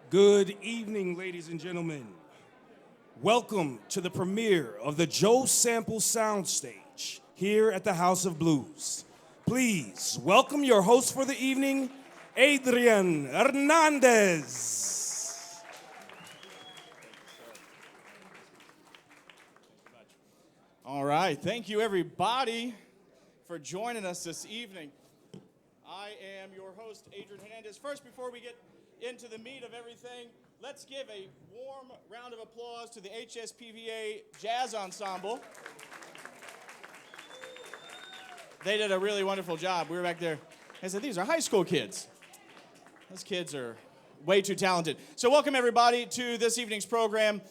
Good evening, ladies and gentlemen. Welcome to the premiere of the Joe Sample Soundstage here at the House of Blues. Please welcome your host for the evening, Adrian Hernandez. All right, thank you everybody for joining us this evening. I am your host, Adrian Hernandez. First, before we get into the meat of everything, let's give a warm round of applause to the HSPVA Jazz Ensemble. They did a really wonderful job. We were back there I said, these are high school kids. Those kids are way too talented. So welcome, everybody, to this evening's program.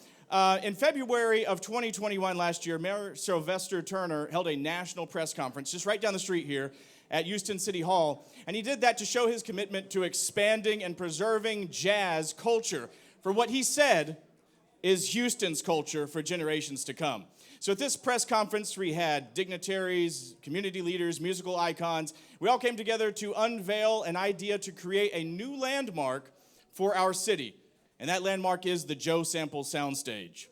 In February of 2021 last year, Mayor Sylvester Turner held a national press conference just right down the street here at Houston City Hall. And he did that to show his commitment to expanding and preserving jazz culture for what he said is Houston's culture for generations to come. So at this press conference, we had dignitaries, community leaders, musical icons. We all came together to unveil an idea to create a new landmark for our city. And that landmark is the Joe Sample Soundstage.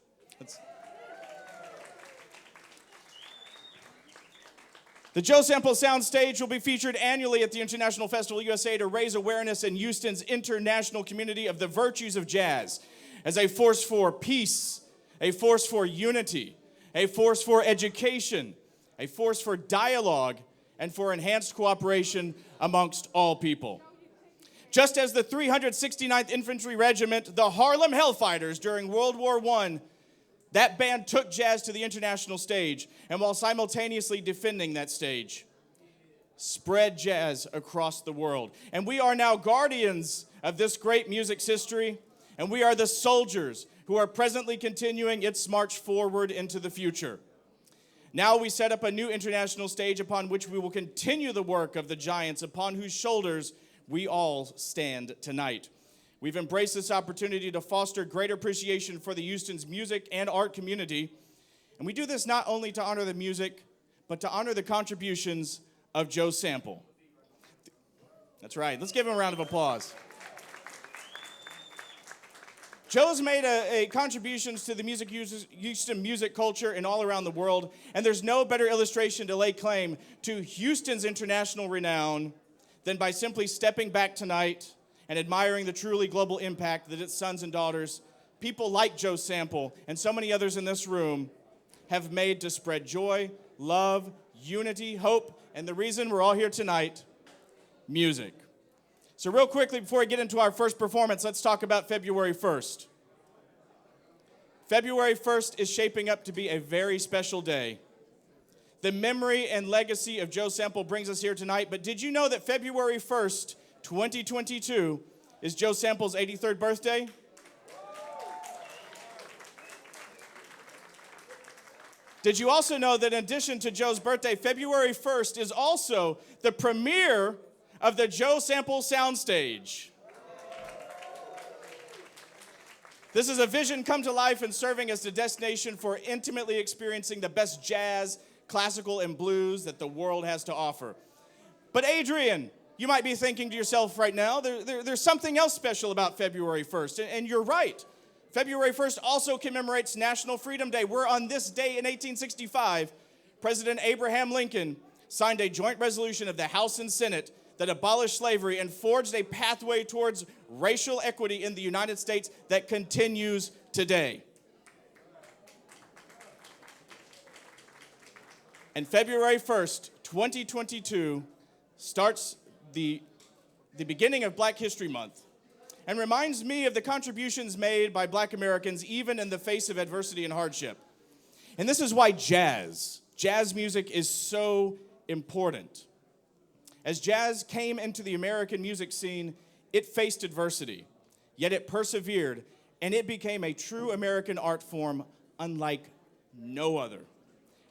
The Joe Sample Soundstage will be featured annually at the International Festival USA to raise awareness in Houston's international community of the virtues of jazz as a force for peace, a force for unity, a force for education, a force for dialogue, and for enhanced cooperation amongst all people. Just as the 369th Infantry Regiment, the Harlem Hellfighters during World War I, that band took jazz to the international stage, and while simultaneously defending that stage, spread jazz across the world. And we are now guardians of this great music's history, and we are the soldiers who are presently continuing its march forward into the future. Now we set up a new international stage upon which we will continue the work of the giants upon whose shoulders we all stand tonight. We've embraced this opportunity to foster greater appreciation for the Houston's music and art community. And we do this not only to honor the music, but to honor the contributions of Joe Sample. That's right. Let's give him a round of applause. Joe's made a contributions to the Houston music culture and all around the world, and there's no better illustration to lay claim to Houston's international renown than by simply stepping back tonight and admiring the truly global impact that its sons and daughters, people like Joe Sample and so many others in this room, have made to spread joy, love, unity, hope, and the reason we're all here tonight, music. So real quickly, before we get into our first performance, let's talk about February 1st. February 1st is shaping up to be a very special day. The memory and legacy of Joe Sample brings us here tonight, but did you know that February 1st, 2022 is Joe Sample's 83rd birthday? Did you also know that in addition to Joe's birthday, February 1st is also the premiere of the Joe Sample Soundstage? This is a vision come to life and serving as the destination for intimately experiencing the best jazz, classical, and blues that the world has to offer. But Adrian, you might be thinking to yourself right now, there's something else special about February 1st, and you're right. February 1st also commemorates National Freedom Day, where on this day in 1865, President Abraham Lincoln signed a joint resolution of the House and Senate that abolished slavery and forged a pathway towards racial equity in the United States that continues today. And February 1st, 2022 starts the beginning of Black History Month and reminds me of the contributions made by Black Americans even in the face of adversity and hardship. And this is why jazz music is so important. As jazz came into the American music scene, it faced adversity, yet it persevered, and it became a true American art form unlike no other.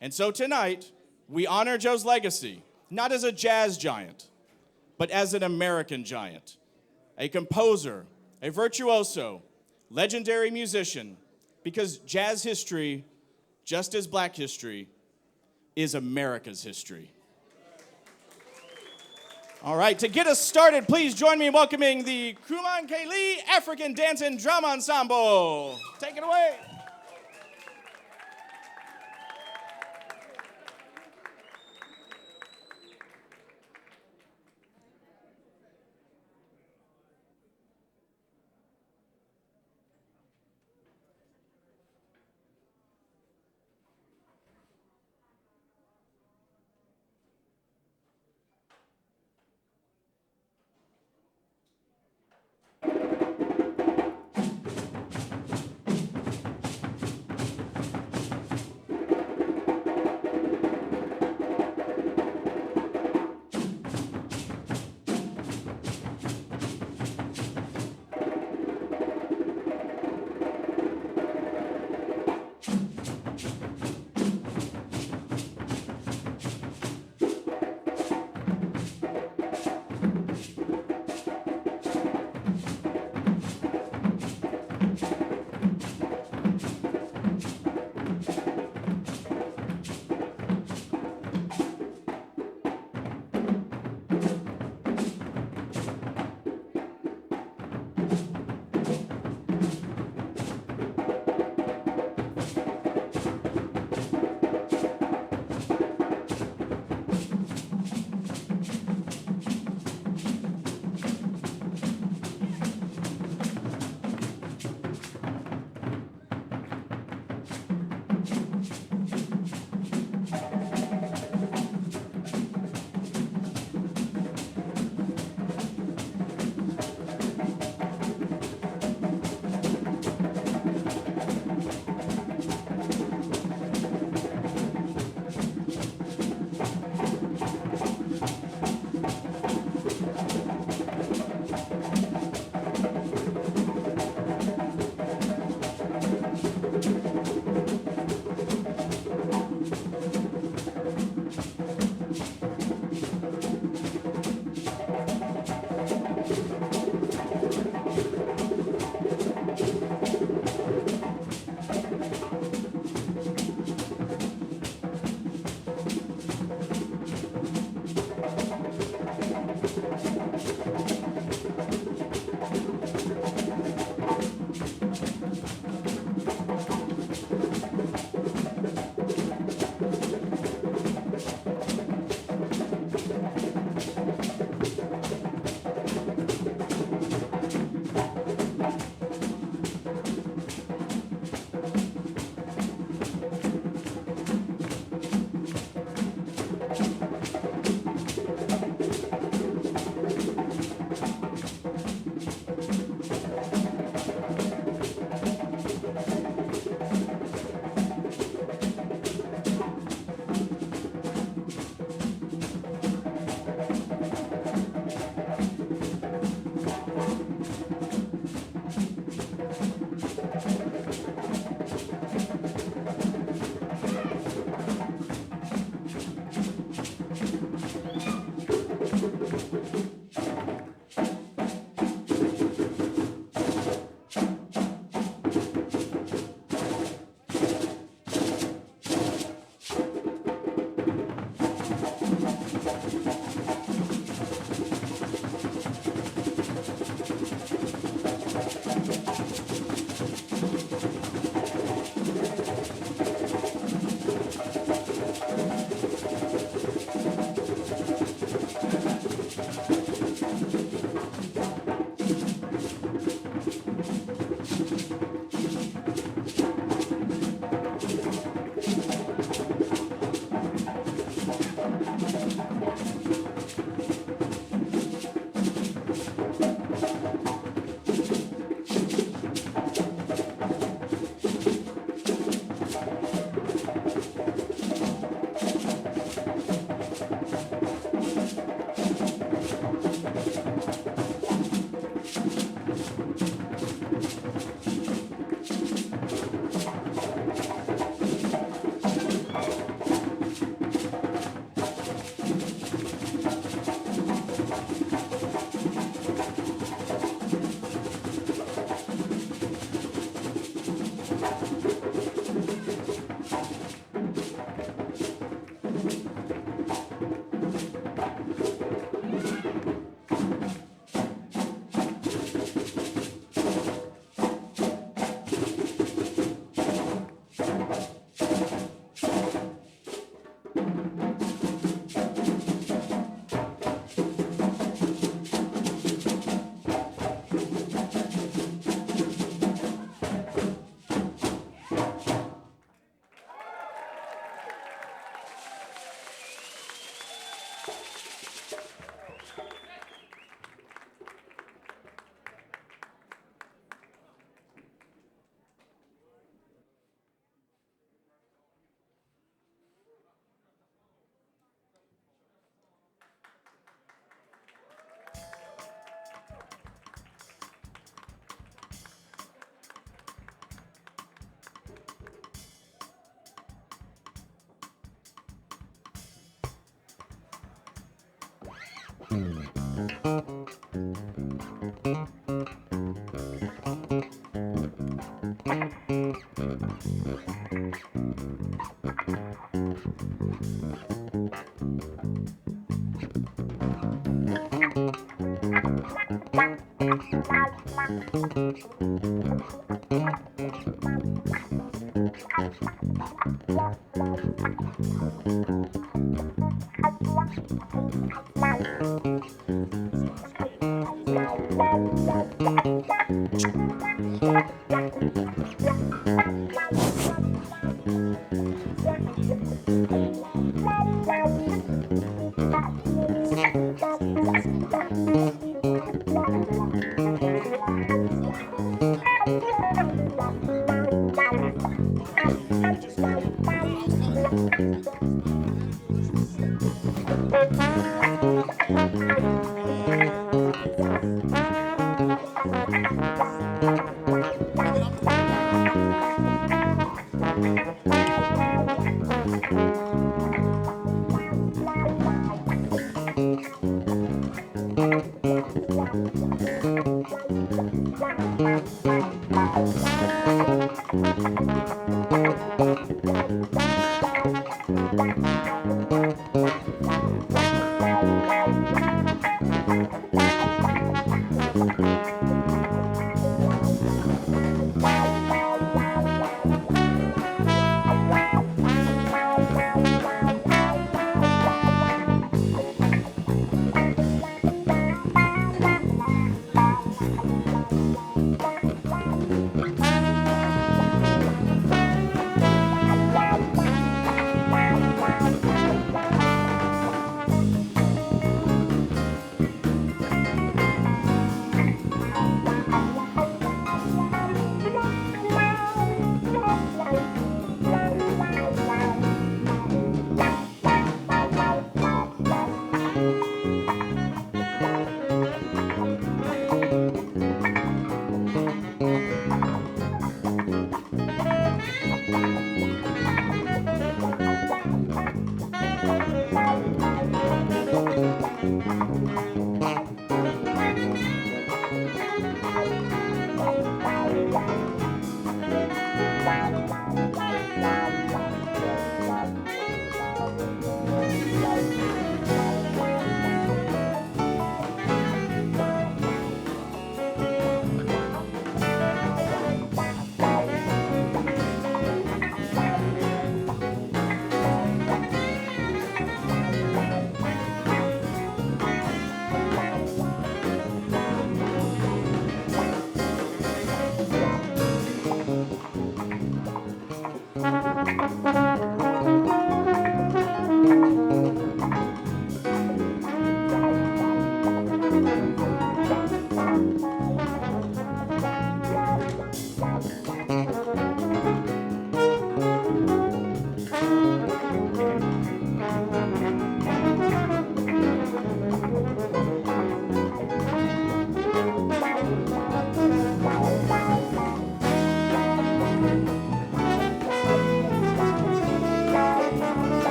And so tonight, we honor Joe's legacy, not as a jazz giant, but as an American giant, a composer, a virtuoso, legendary musician, because jazz history, just as Black history, is America's history. All right, to get us started, please join me in welcoming the Kuman Keli African Dance and Drum Ensemble. Take it away.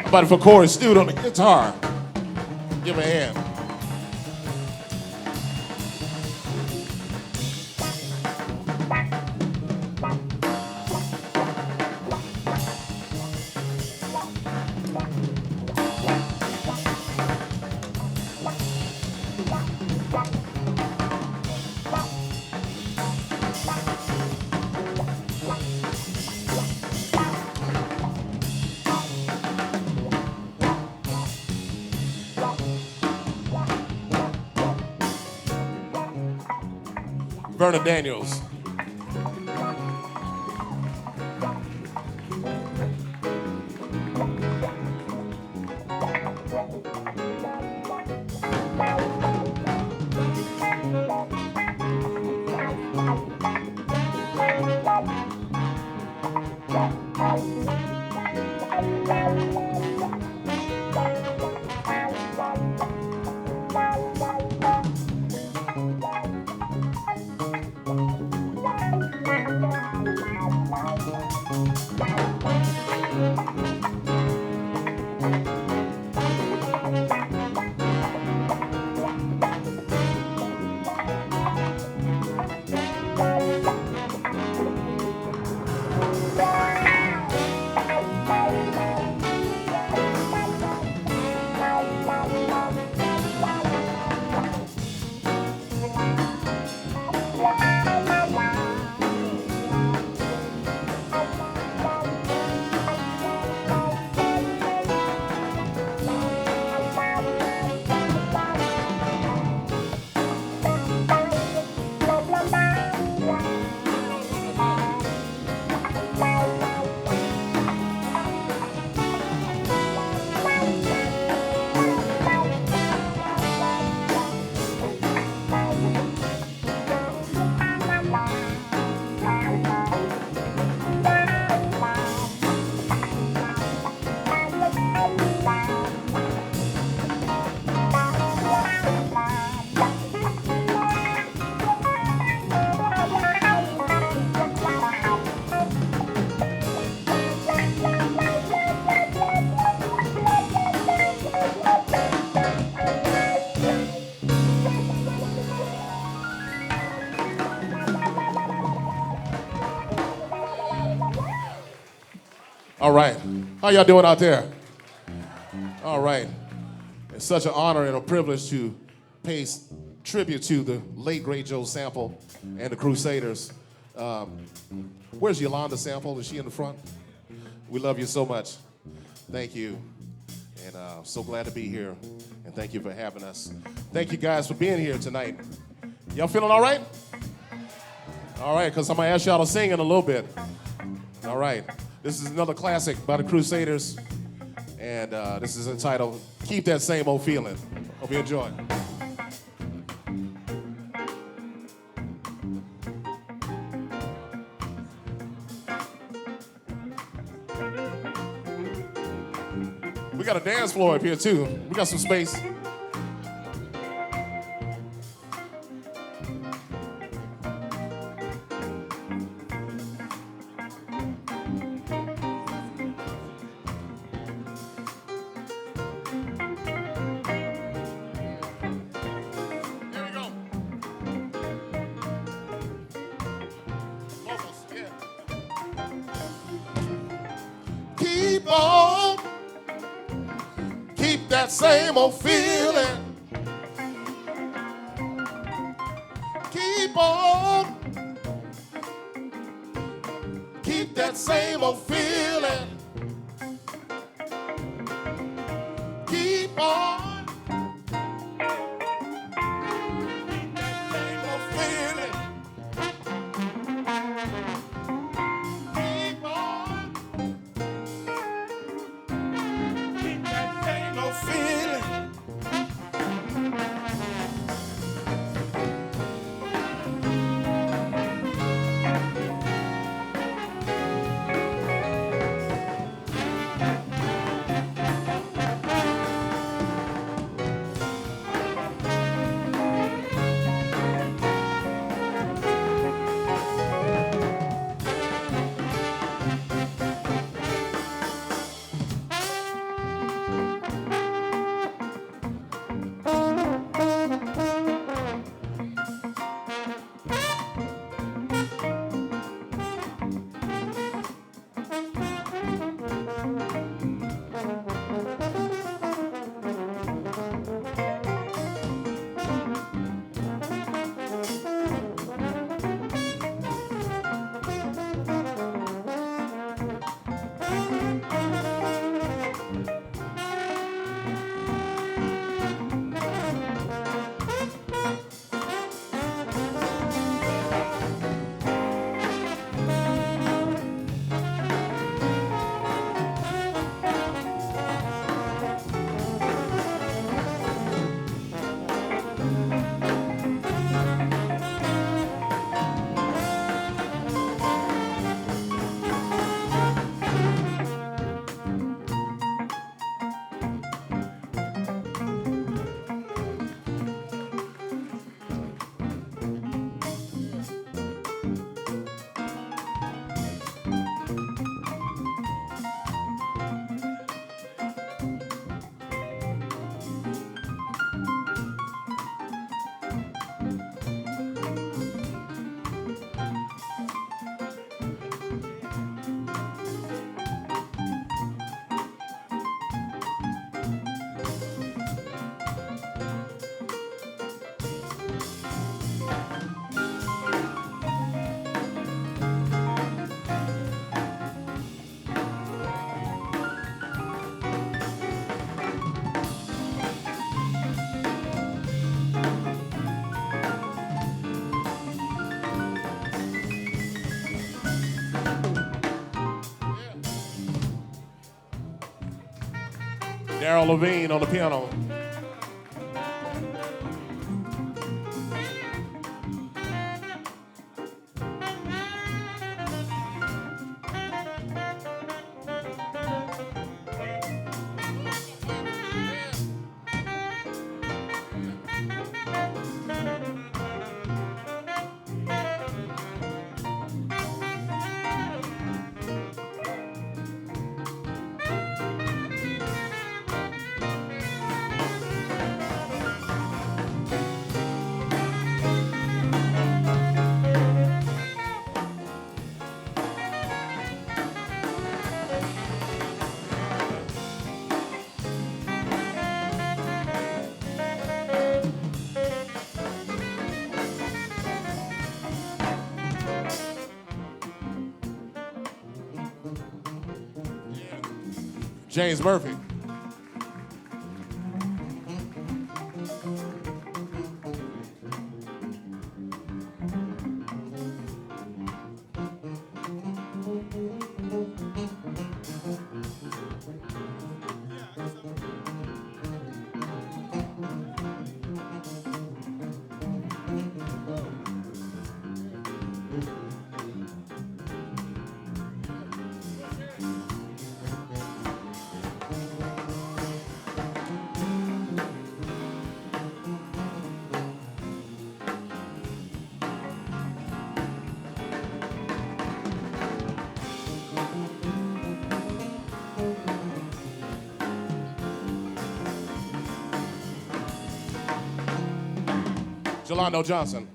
Somebody for Corey Stewart on the guitar. Give him a hand. Vernon Daniels. All right. How y'all doing out there? All right. It's such an honor and a privilege to pay tribute to the late, great Joe Sample and the Crusaders. Where's Yolanda Sample? Is she in the front? We love you so much. Thank you. And so glad to be here. And thank you for having us. Thank you guys for being here tonight. Y'all feeling all right? All right, because I'm going to ask y'all to sing in a little bit. All right. This is another classic by the Crusaders, and this is entitled Keep That Same Old Feeling. Hope you enjoy. We got a dance floor up here, too. We got some space. Keep on, keep that same old feeling. Keep on, keep that same old feeling. Keep on, keep that same old feeling. Keep on. Feeling. Daryl Levine on the piano. James Murphy. Jelando Johnson.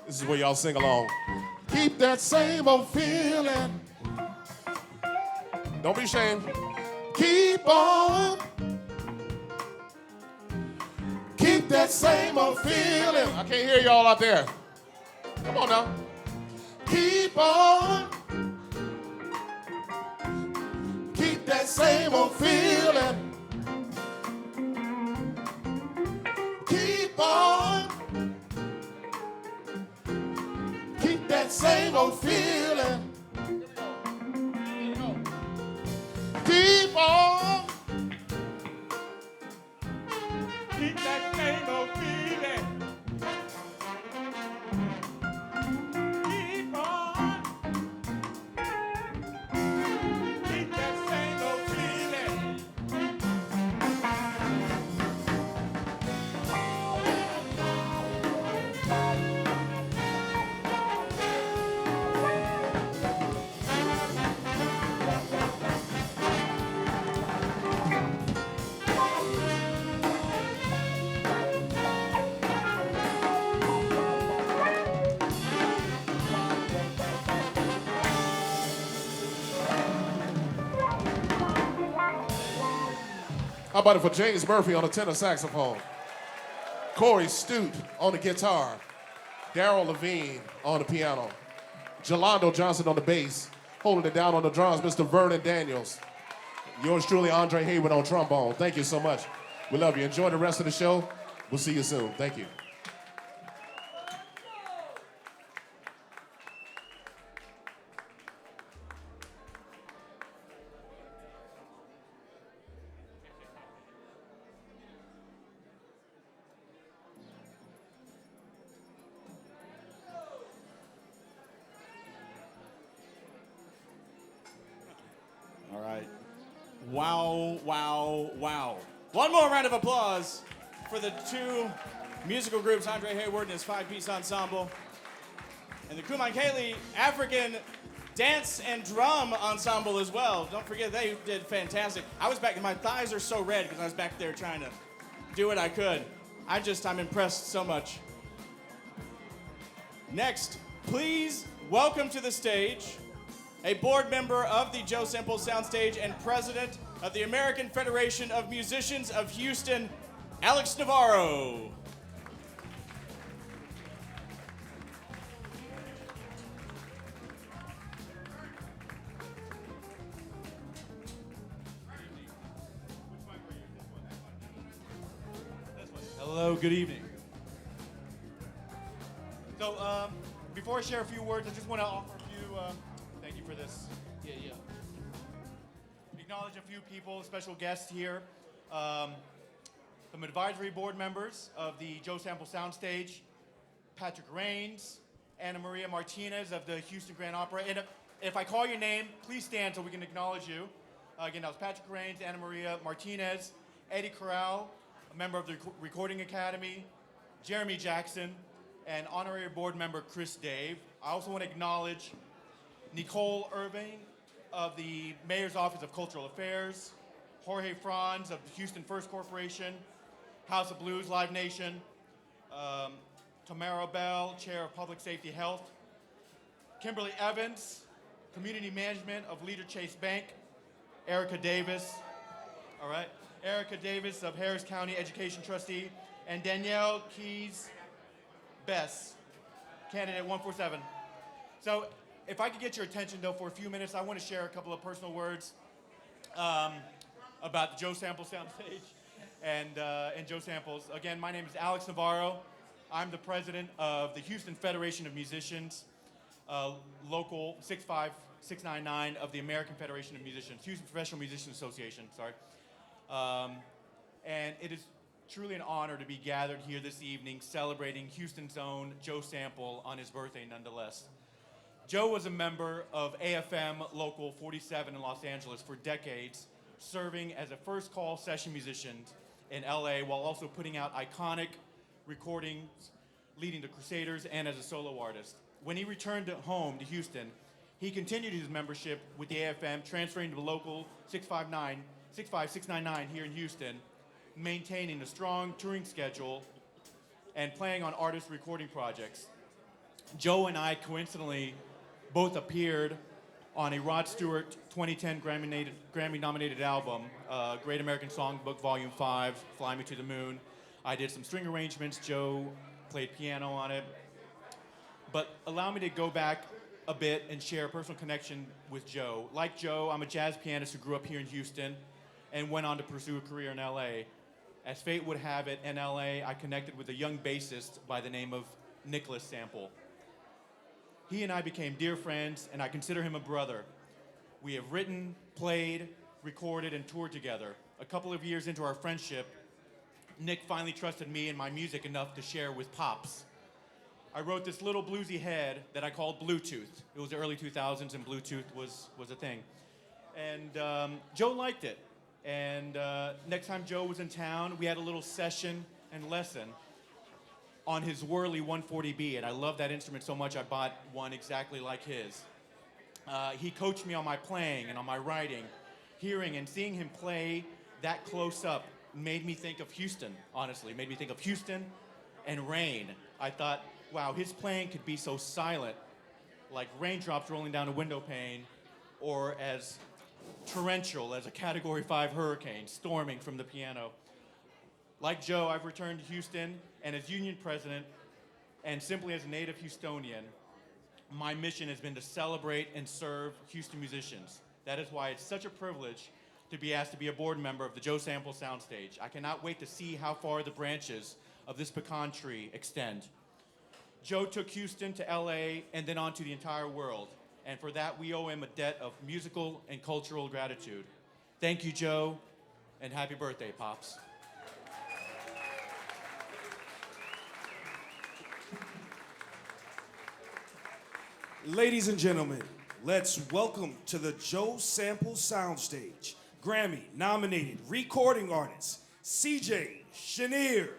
This is where y'all sing along. Keep that same old feeling. Don't be ashamed. Keep on. Keep that same old feeling. I can't hear y'all out there. Come on now. Keep on. Keep that same old feeling. Keep on. Keep that same old feeling. Keep on. Keep that same old feeling. Keep on. Keep that same old feeling. How about it for James Murphy on the tenor saxophone, Corey Stute on the guitar, Daryl Levine on the piano, Jelando Johnson on the bass, holding it down on the drums, Mr. Vernon Daniels. Yours truly, Andre Hayward on trombone. Thank you so much. We love you. Enjoy the rest of the show. We'll see you soon. Thank you. All right. Wow, wow, wow. One more round of applause for the two musical groups, Andre Hayward and his five-piece ensemble, and the Kuman Kaylee African dance and drum ensemble as well. Don't forget, they did fantastic. I was back, my thighs are so red because I was back there trying to do what I could. I'm impressed so much. Next, please welcome to the stage a board member of the Joe Sample Soundstage and president of the American Federation of Musicians of Houston, Alex Navarro. Hello, good evening. So, before I share a few words, I just want to offer a few, thank you for this. Acknowledge a few people, special guests here. Some advisory board members of the Joe Sample Soundstage, Patrick Raines, Anna Maria Martinez of the Houston Grand Opera. And if I call your name, please stand so we can acknowledge you. Again, that was Patrick Raines, Anna Maria Martinez, Eddie Corral, a member of the Recording Academy, Jeremy Jackson, and honorary board member Chris Dave. I also want to acknowledge Nicole Irving of the Mayor's Office of Cultural Affairs, Jorge Franz of the Houston First Corporation, House of Blues, Live Nation, Tamara Bell, Chair of Public Safety Health, Kimberly Evans, Community Management of Leader Chase Bank, Erica Davis, all right, Erica Davis of Harris County Education Trustee, and Danielle Keys Bess, candidate 147. So if I could get your attention though for a few minutes, I want to share a couple of personal words about the Joe Sample Soundstage and Joe Samples. Again, my name is Alex Navarro. I'm the president of the Houston Federation of Musicians, local 65699 of the American Federation of Musicians, Houston Professional Musicians Association, sorry. And it is truly an honor to be gathered here this evening celebrating Houston's own Joe Sample on his birthday nonetheless. Joe was a member of AFM Local 47 in Los Angeles for decades, serving as a first call session musician in LA while also putting out iconic recordings leading to Crusaders and as a solo artist. When he returned home to Houston, he continued his membership with the AFM, transferring to the local 65699 here in Houston, maintaining a strong touring schedule and playing on artist recording projects. Joe and I coincidentally both appeared on a Rod Stewart 2010 Grammy-nominated album, Great American Songbook Volume 5, Fly Me to the Moon. I did some string arrangements. Joe played piano on it. But allow me to go back a bit and share a personal connection with Joe. Like Joe, I'm a jazz pianist who grew up here in Houston and went on to pursue a career in LA. As fate would have it, in LA, I connected with a young bassist by the name of Nicholas Sample. He and I became dear friends, and I consider him a brother. We have written, played, recorded, and toured together. A couple of years into our friendship, Nick finally trusted me and my music enough to share with Pops. I wrote this little bluesy head that I called Bluetooth. It was the early 2000s, and Bluetooth was a thing. And Joe liked it. And next time Joe was in town, we had a little session and lesson on his Whirly 140B, and I love that instrument so much I bought one exactly like his. He coached me on my playing and on my writing. Hearing and seeing him play that close up made me think of Houston, honestly. Made me think of Houston and rain. I thought, wow, his playing could be so silent, like raindrops rolling down a window pane, or as torrential as a Category 5 hurricane storming from the piano. Like Joe, I've returned to Houston, and as union president, and simply as a native Houstonian, my mission has been to celebrate and serve Houston musicians. That is why it's such a privilege to be asked to be a board member of the Joe Sample Soundstage. I cannot wait to see how far the branches of this pecan tree extend. Joe took Houston to LA and then on to the entire world. And for that, we owe him a debt of musical and cultural gratitude. Thank you, Joe, and happy birthday, Pops. Ladies and gentlemen, let's welcome to the Joe Sample Soundstage Grammy-nominated recording artist, CJ Chenier.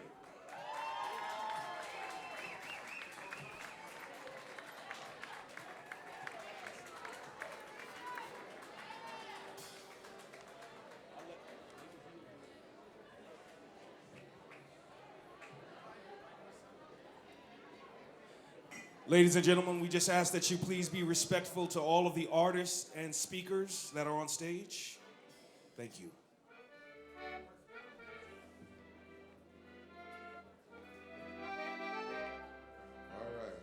Ladies and gentlemen, we just ask that you please be respectful to all of the artists and speakers that are on stage. Thank you. All right.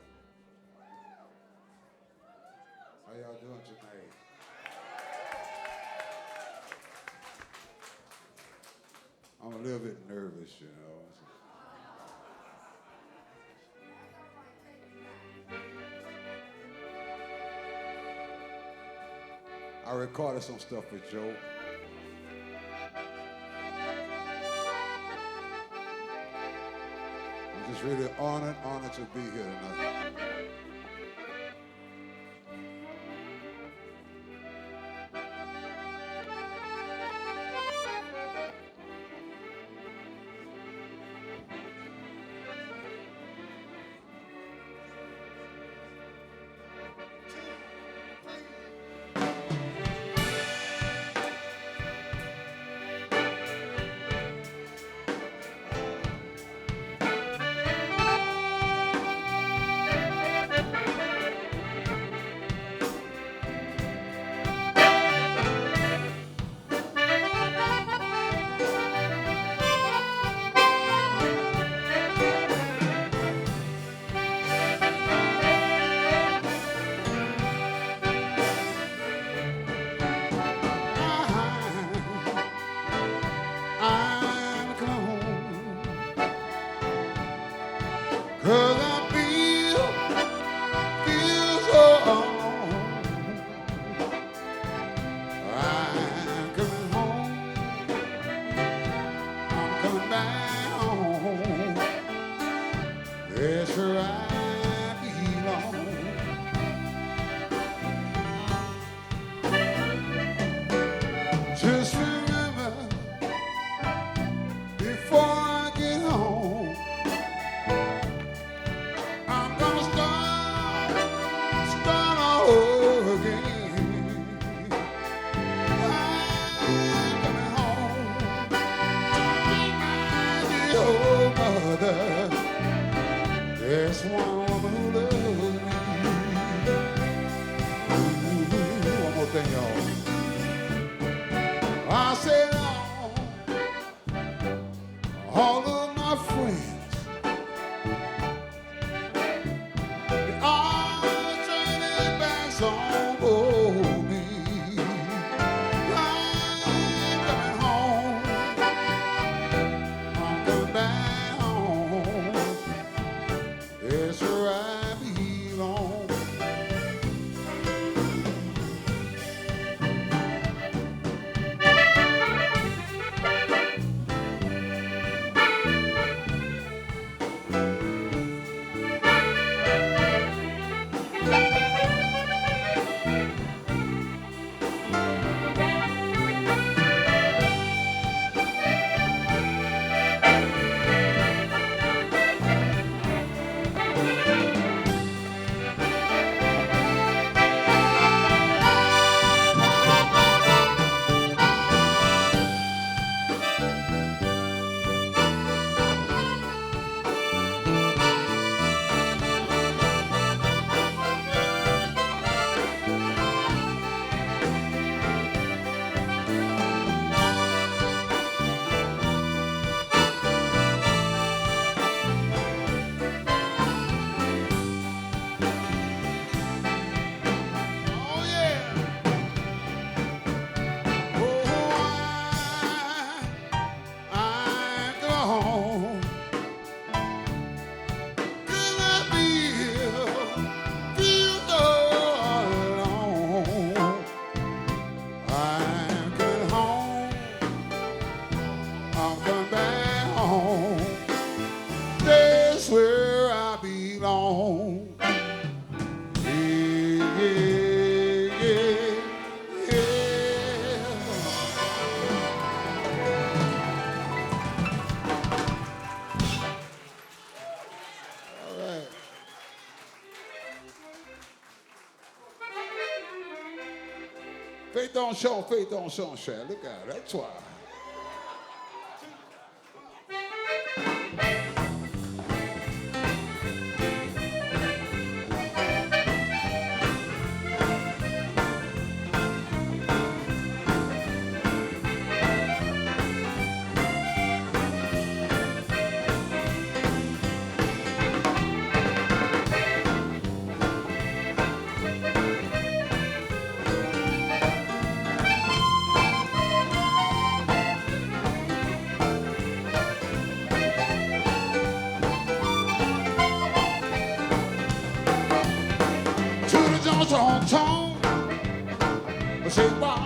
How y'all doing tonight? I'm a little bit nervous, you know. I recorded some stuff with Joe. I'm just really honored to be here tonight. I'm coming home, 'cause I feel so alone. I'm coming home, I'm coming back home. That's where I belong. Just remember, before I get home, I'm gonna start all over again. I'm coming home to my dear old mother. There's one woman who loves me. Ooh, one more thing, y'all. I said, all of my friends, they all turning backs on me. I'm coming home, I'm coming back home. That's where I belong. Oh yeah. Oh, I go home. Could I feel so alone? I'm coming home. I'm coming back home. That's where I belong. Yeah, yeah, yeah, yeah. All right. Faith don't show, faith don't show and share. Look at it, that's why.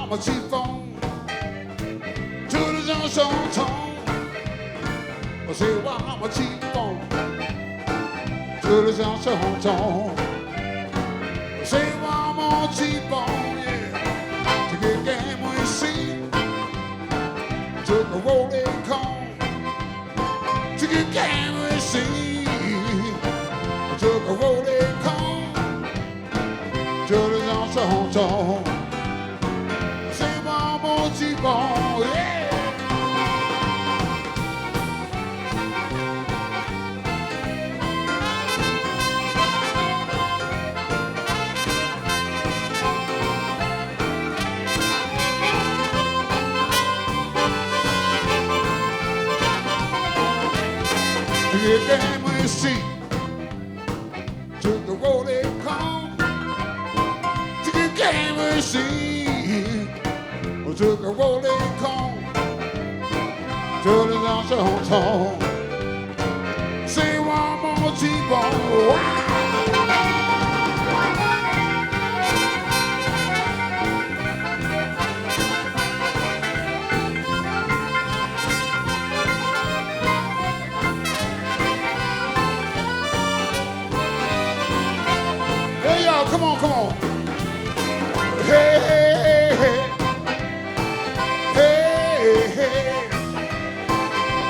mama cheap on to the junction. I say, why mama cheap on to the junction. I say, why mama cheap on, yeah, to get game we see. Took a rolling cone to get game we see. Took a rolling cone to the junction. Say, why mama cheap on, yeah. The game we see took the rolling cone. To the game we see took a rolling cone to the junction. Say one more T-bone. Hey y'all, come on, come on. Hey, hey, hey. Hey, hey.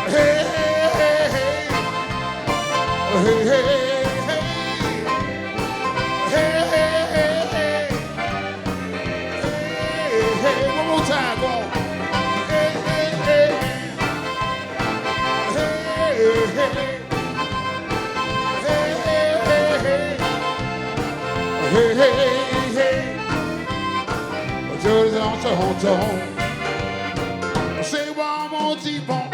Hey, hey, hey. Hey, hey, hey. Hey, hey, hey. Hey, hey. One more time, go on. Hey, hey, hey. Hey, hey. Hey, hey, hey, just on the say one more T-bone.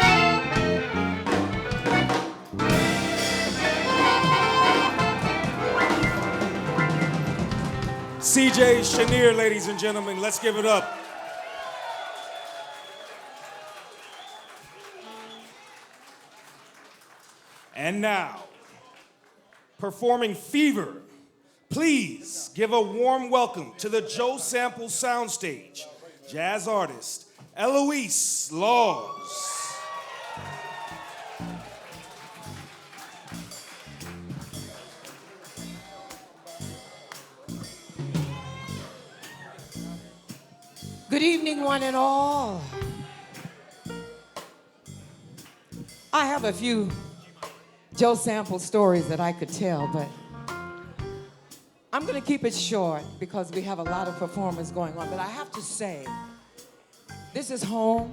CJ Chenier, ladies and gentlemen, let's give it up. And now, performing Fever, please give a warm welcome to the Joe Sample Soundstage, jazz artist Eloise Laws. Good evening, one and all. I have a few Joe Sample stories that I could tell, but I'm going to keep it short because we have a lot of performers going on. But I have to say, this is home,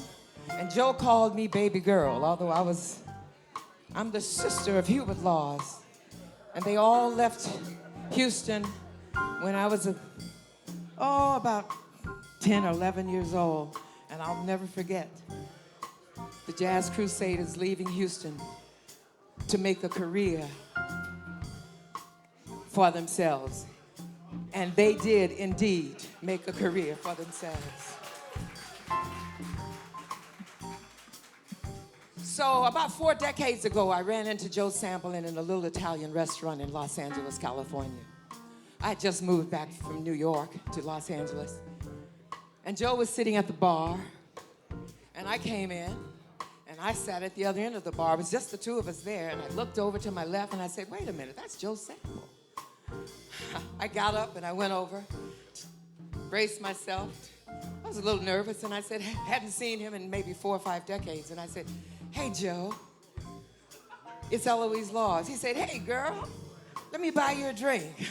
and Joe called me baby girl, although I'm the sister of Hubert Laws, and they all left Houston when I was about 10 or 11 years old, and I'll never forget the Jazz Crusaders leaving Houston to make a career for themselves. And they did indeed make a career for themselves. So about 4 decades ago, I ran into Joe Sample in a little Italian restaurant in Los Angeles, California. I had just moved back from New York to Los Angeles. And Joe was sitting at the bar, and I came in, and I sat at the other end of the bar. It was just the two of us there, and I looked over to my left, and I said, wait a minute, that's Joe Sample. I got up, and I went over, braced myself. I was a little nervous, and I said, hadn't seen him in maybe 4 or 5 decades, and I said, hey, Joe, it's Eloise Laws. He said, hey, girl, let me buy you a drink.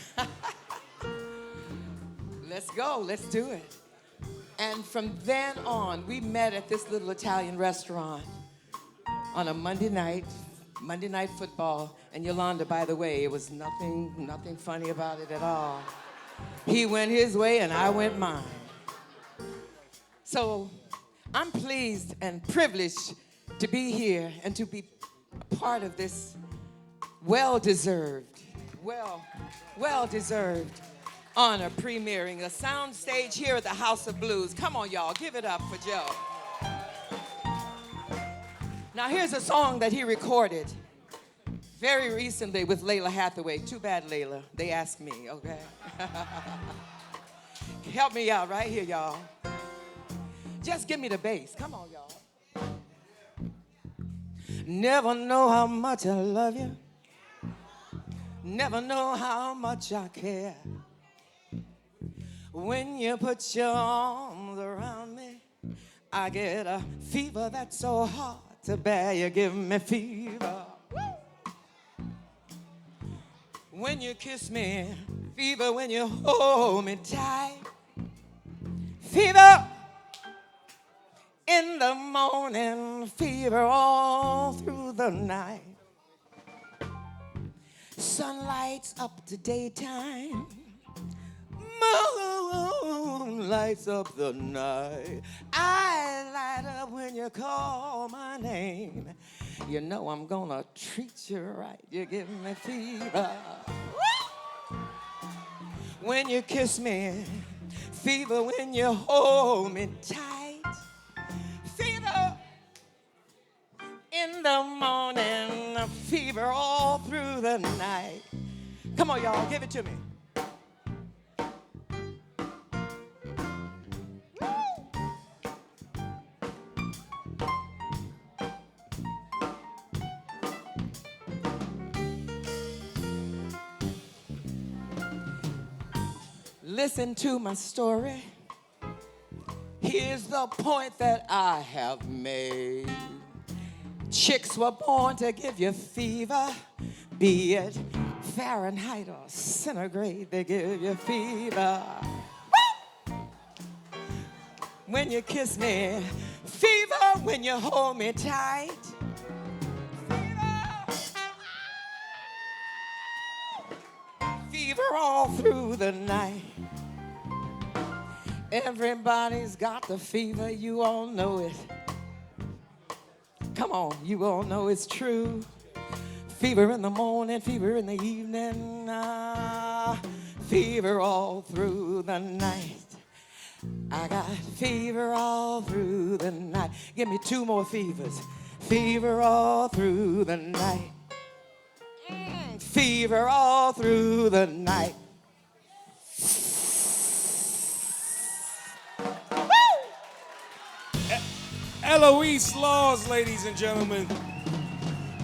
Let's go, let's do it. And from then on, we met at this little Italian restaurant on a Monday night football. And Yolanda, by the way, it was nothing funny about it at all. He went his way and I went mine. So I'm pleased and privileged to be here and to be a part of this well-deserved honor premiering a Soundstage here at the House of Blues. Come on, y'all, give it up for Joe. Now, here's a song that he recorded very recently with Layla Hathaway. Too bad, Layla. They asked me, okay? Help me out right here, y'all. Just give me the bass. Come on, y'all. Never know how much I love you. Never know how much I care. When you put your arms around me, I get a fever that's so hard to bear. You give me fever. When you kiss me, fever when you hold me tight. Fever in the morning, fever all through the night. Sun lights up the daytime, moon lights up the night. I light up when you call my name. You know I'm gonna treat you right. You give me fever. When you kiss me, fever when you hold me tight. Fever in the morning, fever all through the night. Come on, y'all, give it to me. Listen to my story. Here's the point that I have made. Chicks were born to give you fever, be it Fahrenheit or centigrade, they give you fever. Woo! When you kiss me, fever when you hold me tight. Fever all through the night. Everybody's got the fever, you all know it. Come on, you all know it's true. Fever in the morning, fever in the evening, fever all through the night. I got fever all through the night. Give me two more fevers. Fever all through the night. Fever all through the night. Eloise Laws, ladies and gentlemen.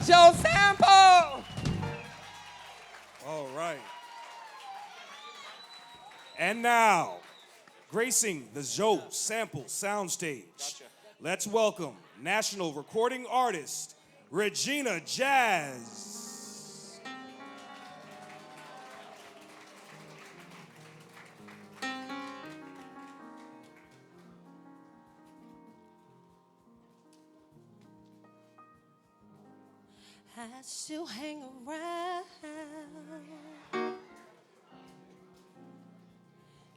Joe Sample. All right. And now, gracing the Joe Sample Soundstage, let's welcome national recording artist Regina Jazz. I still hang around,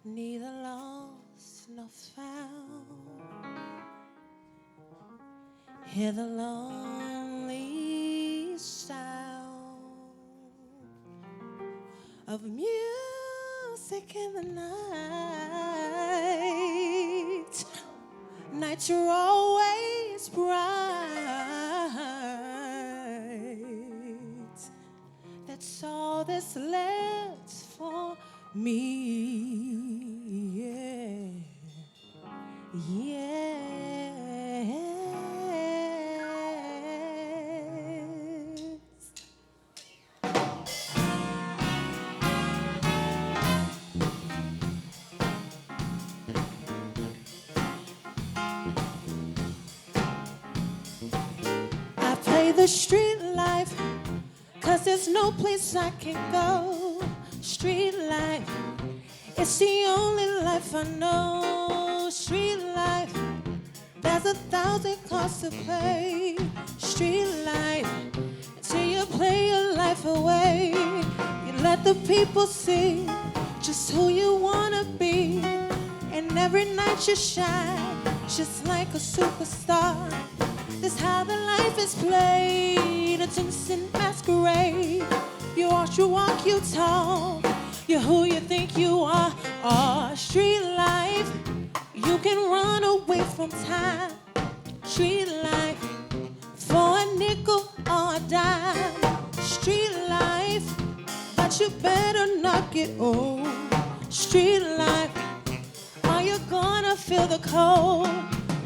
neither lost nor found. Hear the lonely sound of music in the night. Nights are always bright. That's all that's left for me. Yeah. I play the street life, 'cause there's no place I can go. Street life, it's the only life I know. Street life, there's 1,000 costs to pay. Street life, until you play your life away. You let the people see just who you wanna be. And every night you shine, just like a superstar. That's how the life is played, it's instant masquerade. You walk, you talk, you're who you think you are. Street life, you can run away from time. Street life, for a nickel or a dime. Street life, but you better not get old. Street life, are you gonna feel the cold?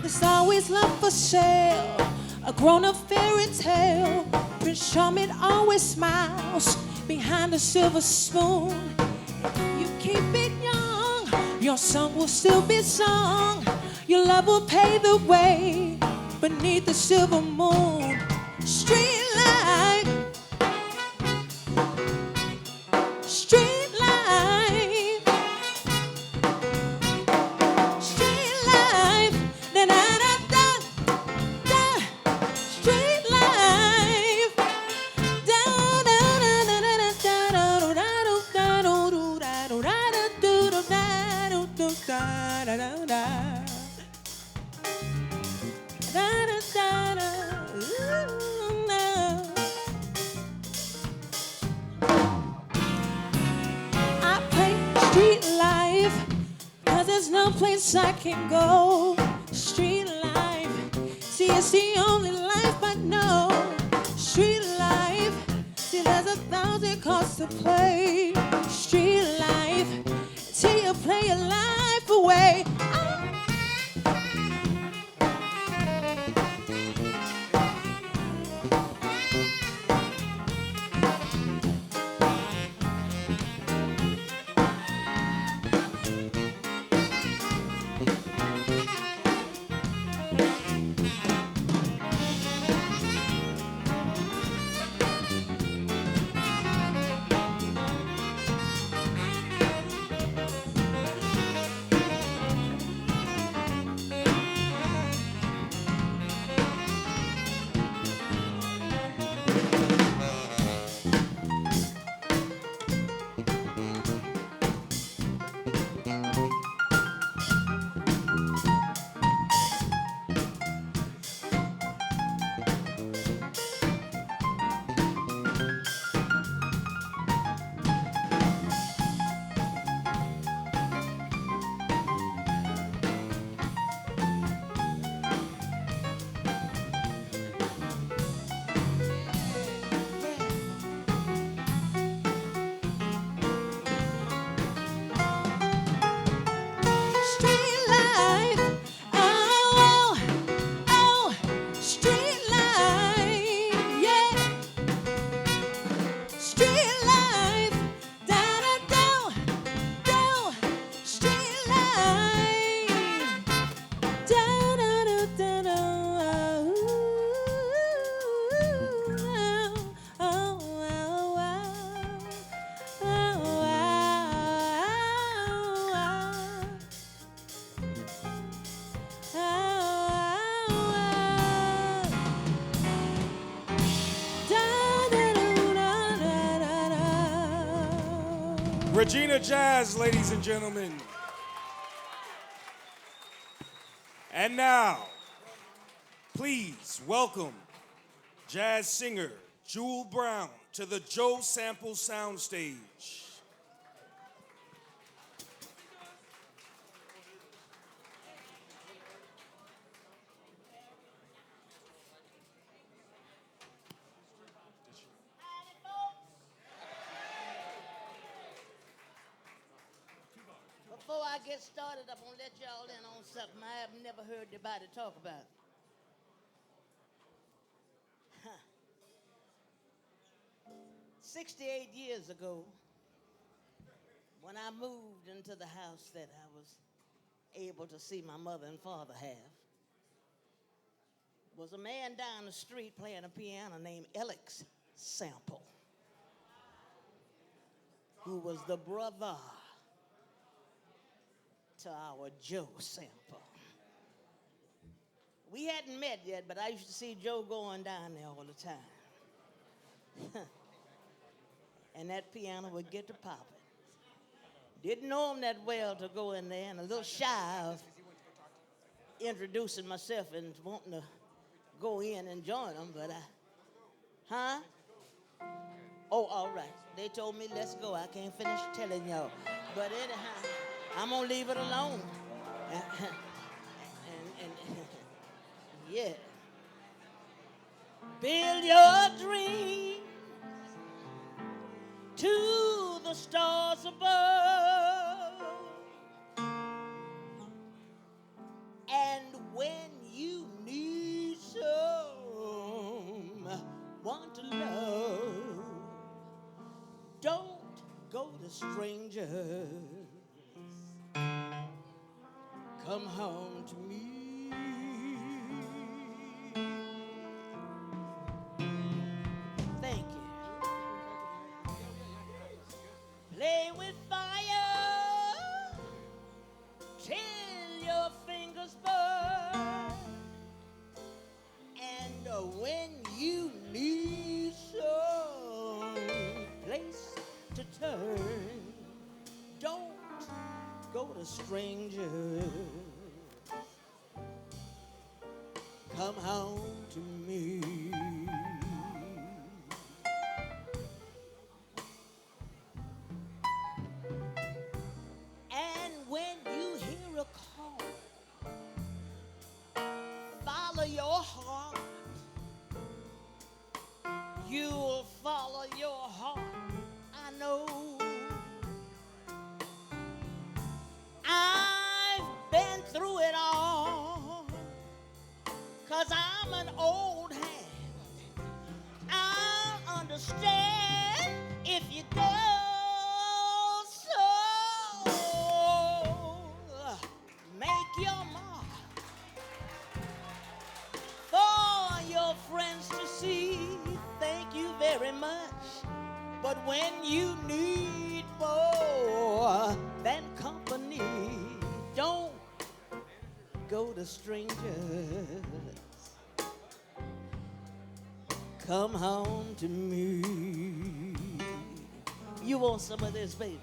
There's always love for sale, a grown-up fairy tale. Prince Charming always smiles behind a silver spoon. You keep it young, your song will still be sung. Your love will pave the way beneath the silver moon. Street light, street light, street light, da da da da da. Street life, da da da da da da da da da da da da da da. I play street life, 'cause there's no place I can go. Street life, see it's the only life I know. Street life, see there's 1,000 cards to play. Street life, till you play your life away. Street life, oh, oh, street life, yeah. Street life, da da do, do. Street life, da da do da do. Oh, oh, oh, oh, Regina Jazz, ladies and gentlemen. And now, please welcome jazz singer Jewel Brown to the Joe Sample Soundstage. Before I get started, I'm gonna let y'all in on something I have never heard anybody talk about. 68 years ago, when I moved into the house that I was able to see my mother and father have, was a man down the street playing a piano named Alex Sample, who was the brother to our Joe Sample. We hadn't met yet, but I used to see Joe going down there all the time. And that piano would get to popping. Didn't know him that well to go in there, and a little shy of introducing myself and wanting to go in and join him, but Oh, all right. They told me, let's go. I can't finish telling y'all. But anyhow, I'm going to leave it alone. and yeah. Build your dream to the stars above. And when to strangers. Come home to me. Thank you. Play with fire till your fingers burn. And when you need some place to turn, don't go to strangers. Come home to me. And when you hear a call, follow your heart. You'll follow your heart, I know. I've been through it all, 'cause I'm an old hand. I'll understand if you go. So make your mark for your friends to see. Thank you very much. But when you need more than company, don't go to strangers. Come home to me. You want some of this, baby?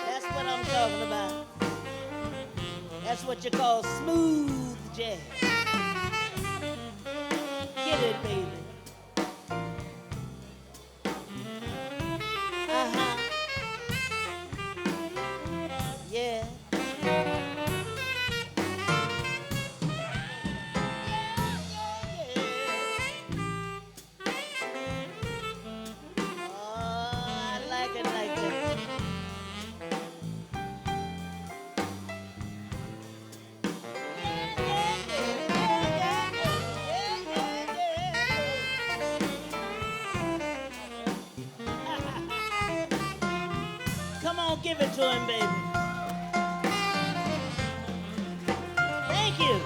That's what I'm talking about. That's what you call smooth jazz. Get it, baby. Uh-huh. Yeah. Oh, I like it like that. Come on, give it to him, baby. Thank you.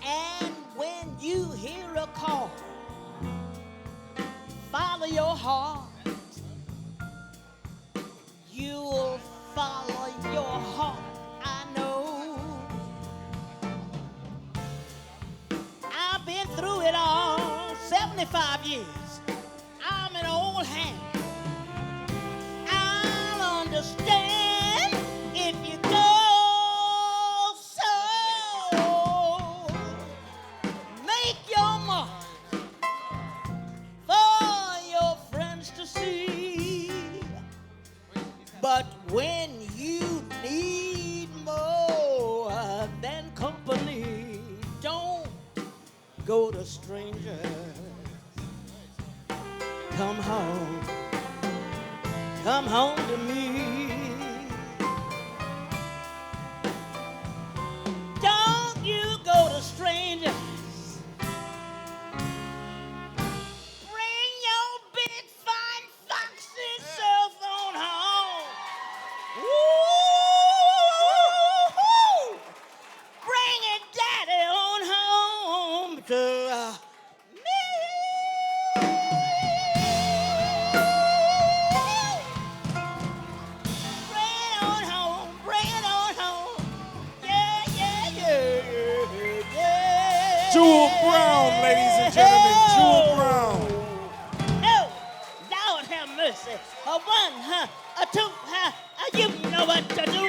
And when you hear a call, follow your heart. You'll follow your heart, I know. I've been through it all, 75 years. I'm an old hand. I'll understand if you go. So make your mark for your friends to see. But when you need more than company, don't go to strangers. Come home. Come home to me. Don't you go to strangers. Bring your big fine foxy self on home. Woo! Bring it, daddy, on home to me. Bring it on home. Bring it on home. Yeah, yeah, yeah, yeah, yeah. Jewel Brown, ladies and gentlemen, Jewel Brown. No, Lord have mercy. A one, a two, you know what to do.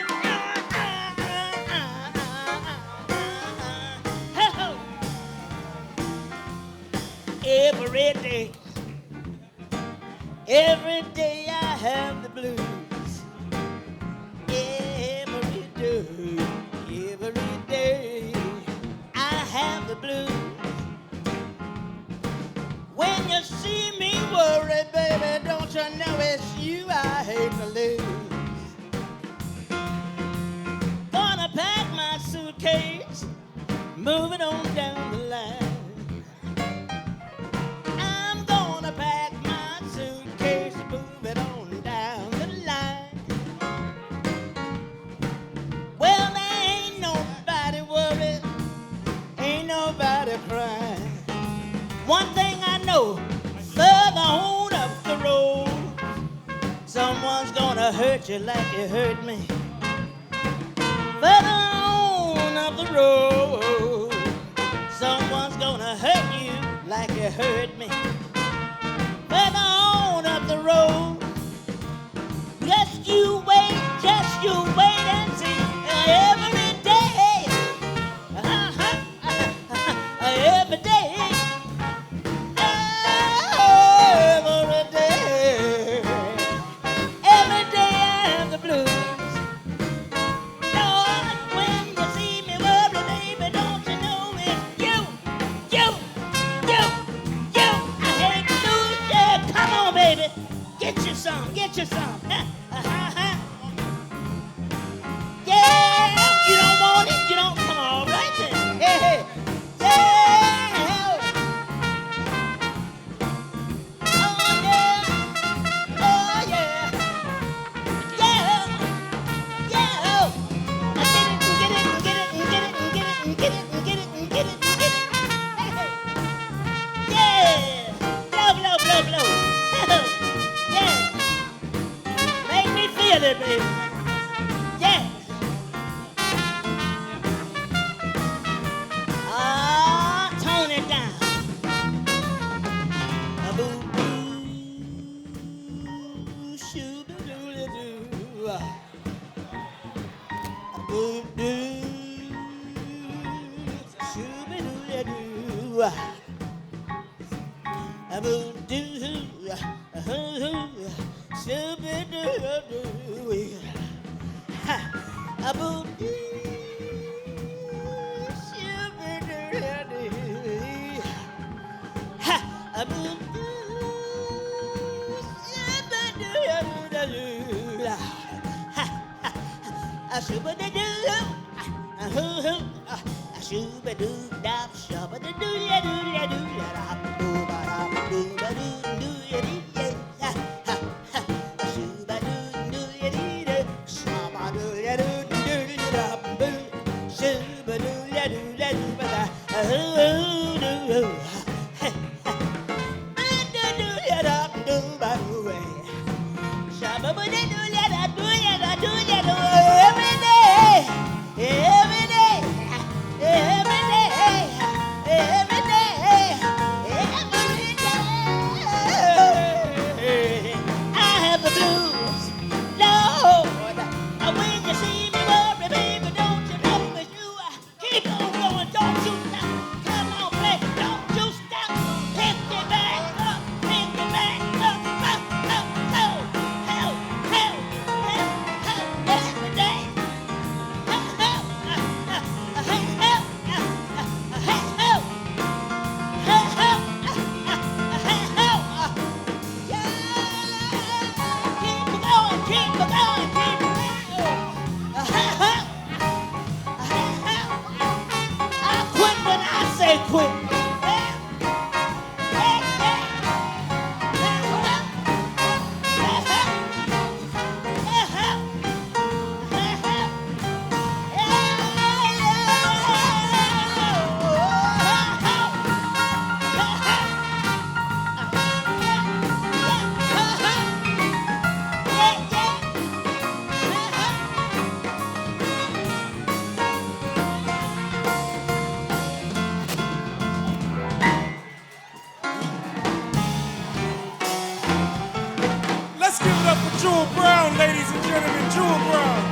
Every day I have the blues. Every day I have the blues. When you see me worried, baby, don't you know it's you I hate to lose. moving on down the line. I'm gonna pack my suitcase and move it on down the line. Well, there ain't nobody worried, ain't nobody crying. One thing I know, further on up the road, someone's gonna hurt you like you hurt me. Further on up the road, someone's gonna hurt you like you hurt me. Further on up the road, just you wait and see. Every day, every day, every day I have the blues. Lord, when you see me worry, baby, don't you know it's you. I hate to lose you. Come on, baby, get you some. Yeah, you don't want it, you don't. Come on, right then. Hey, yeah. Oh yeah, oh yeah, yeah. I get it. Yeah, blow. Yeah, make me feel it, baby. Yeah. Tone it down. Boo-boo, shoo-ba-doo-la-doo. Boo-doo, shoo-ba-doo-la-doo. Boo-doo, shoo-ba-doo-la-doo. Ha, boo-doo, shoo-ba-doo-la-doo. Ha, boo-doo, shoo-ba-doo-la-doo. Ha, shoo-ba-doo-doo. Shoo-ba-doo-dah, shoo-ba-doo-doo-ya-doo-ya-doo-ya-doo-ya-dah. Boo-ba-dah-boo-ba-doo-doo-ya-dee-ya. Ha, shoo-ba-doo-doo-ya-dee-da. Shabba-doo-ya-doo-doo-ya-dah. Boo. Shoo-ba-doo-ya-doo-ya-doo-ba-dah. Ooh-doo. Ba-doo-doo-ya-dah-doo-ba-doo-ya. Shabba-ba-doo-ya-dah-doo-ya-dah-doo-ya-doo. Every day, every day, every day, every day. I have the blues, Lord. When you see me worry, baby, don't you know it's you? Keep on going, don't you stop. Come on, baby, don't you stop. Pick it back up, pick it back up, up, up, up. Help, help, help, help, every day. Quit. Let's give it up for Jewel Brown, ladies and gentlemen, Jewel Brown.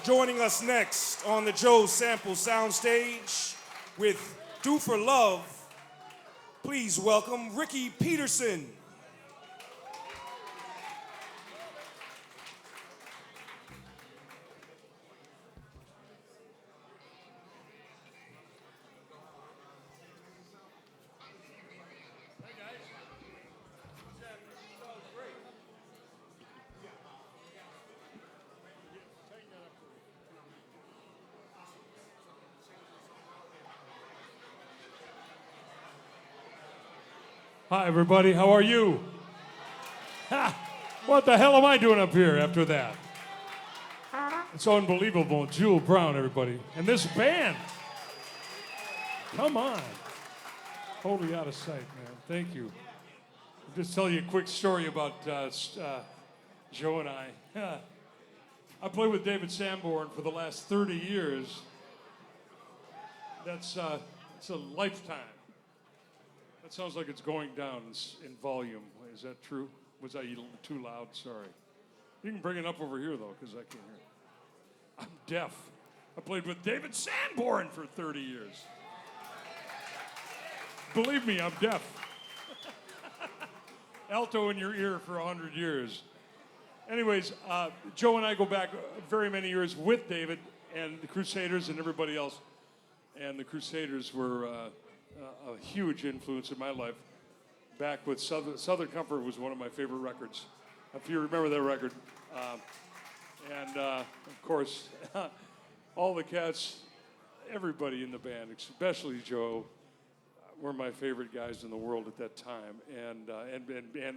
Joining us next on the Joe Sample Soundstage with Do for Love, please welcome Ricky Peterson. Hi, everybody. How are you? Ha! What the hell am I doing up here after that? It's unbelievable. Jewel Brown, everybody. And this band. Come on. Totally out of sight, man. Thank you. I'll just tell you a quick story about Joe and I. I played with David Sanborn for the last 30 years. It's a lifetime. That sounds like it's going down in volume. Is that true? Was I too loud? Sorry. You can bring it up over here, though, because I can't hear it. I'm deaf. I played with David Sanborn for 30 years. Believe me, I'm deaf. Alto in your ear for 100 years. Anyways, Joe and I go back very many years with David and the Crusaders and everybody else. And the Crusaders were a huge influence in my life. Back with Southern Comfort was one of my favorite records, if you remember that record. Of course, all the cats, everybody in the band, especially Joe, were my favorite guys in the world at that time, and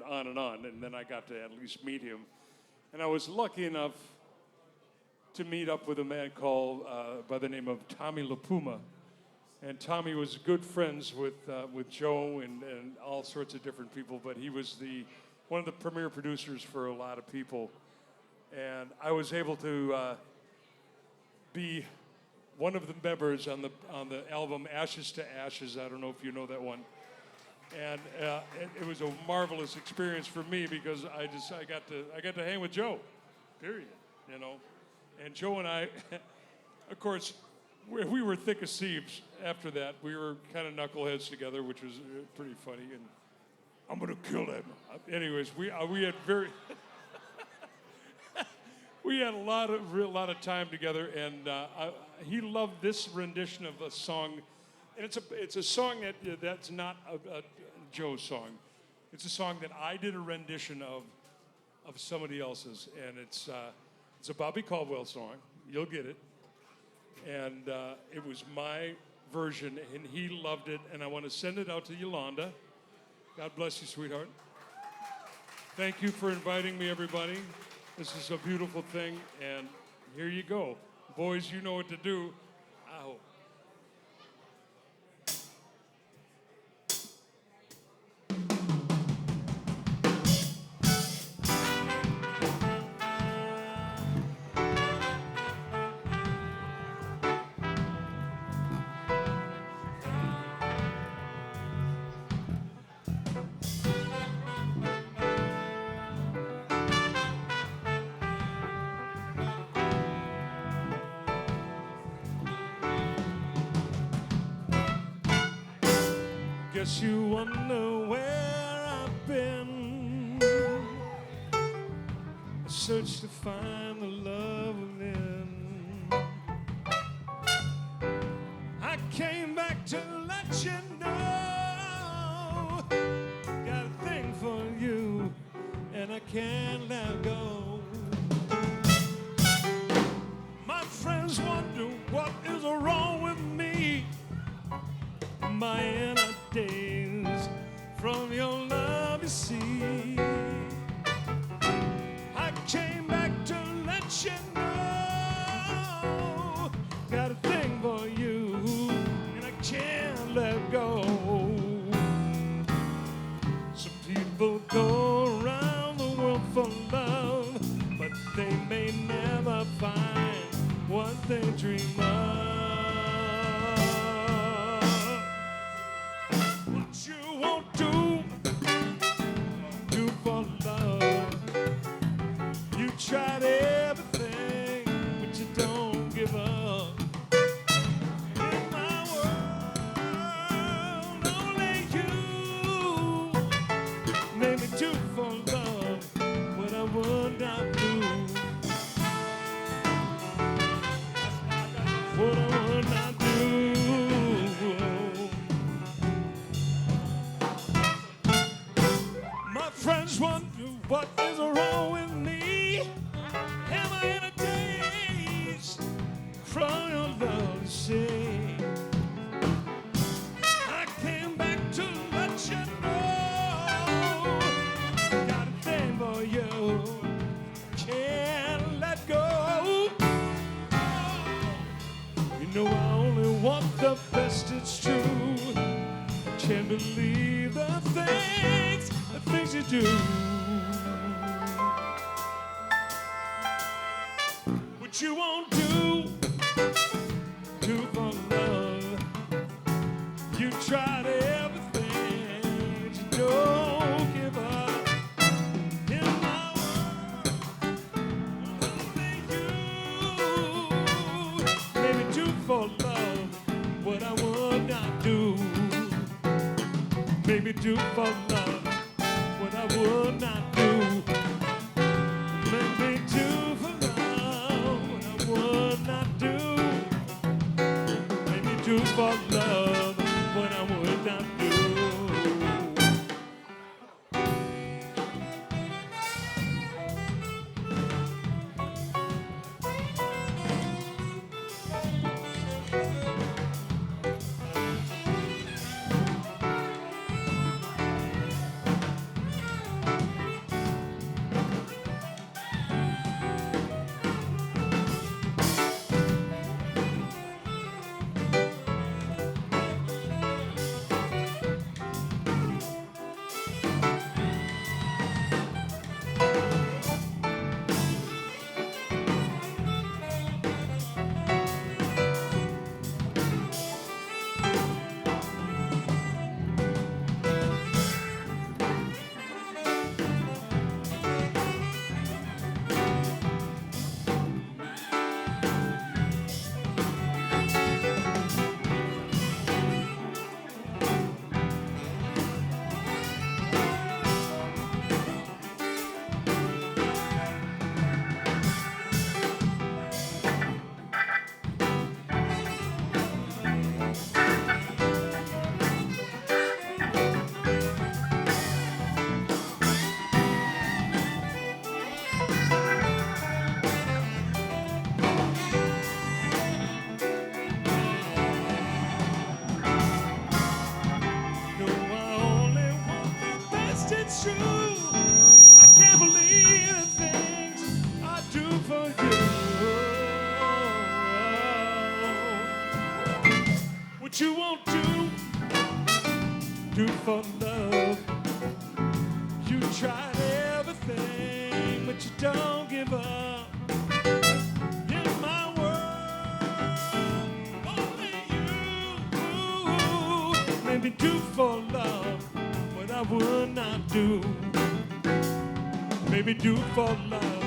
on and on. And then I got to at least meet him. And I was lucky enough to meet up with a man called, by the name of Tommy LaPuma. And Tommy was good friends with Joe and all sorts of different people, but he was one of the premier producers for a lot of people. And I was able to be one of the members on the album Ashes to Ashes. I don't know if you know that one. And it was a marvelous experience for me because I got to hang with Joe, period. You know, and Joe and I, of course, we were thick as thieves. After that, we were kind of knuckleheads together, which was pretty funny. And I'm gonna kill him. Anyways, we had very. We had a lot of time together, and he loved this rendition of a song, and it's a song that's not a Joe's song. It's a song that I did a rendition of somebody else's, and it's a Bobby Caldwell song. You'll get it, and it was my version, and he loved it, and I want to send it out to Yolanda. God bless you, sweetheart. Thank you for inviting me, everybody. This is a beautiful thing, and here you go. Boys, you know what to do. Ow. Guess you wonder where I've been. I searched to find the love within. I came back to let you know. Got a thing for you, and I can't let go. My friends wonder what is wrong with me. My inner days from your love, you see. I came back to let you know. Got a thing for you, and I can't let go. Some people go around the world for love, but they may never find what they dream of. You won't do for love. You tried everything, but you don't give up. In my world, only you made me do for love what I would not do. What I would not do. Friends wonder what is wrong with me. Am I in a daze from your love to say? I came back to let you know. it's true. Can't believe the things you do. What you won't do for love. You tried everything, but you don't give up. In my world, only you. Maybe do for love what I would not do. Maybe do for love what I would not do. Maybe do for love what I would not do. Maybe do for love what I would not do. No, I only want the best, it's true. I can't believe the things I do for you. What you won't do for love. You tried everything, but you don't give up. In my world, only you. Maybe do for love what I would not do. Maybe do for love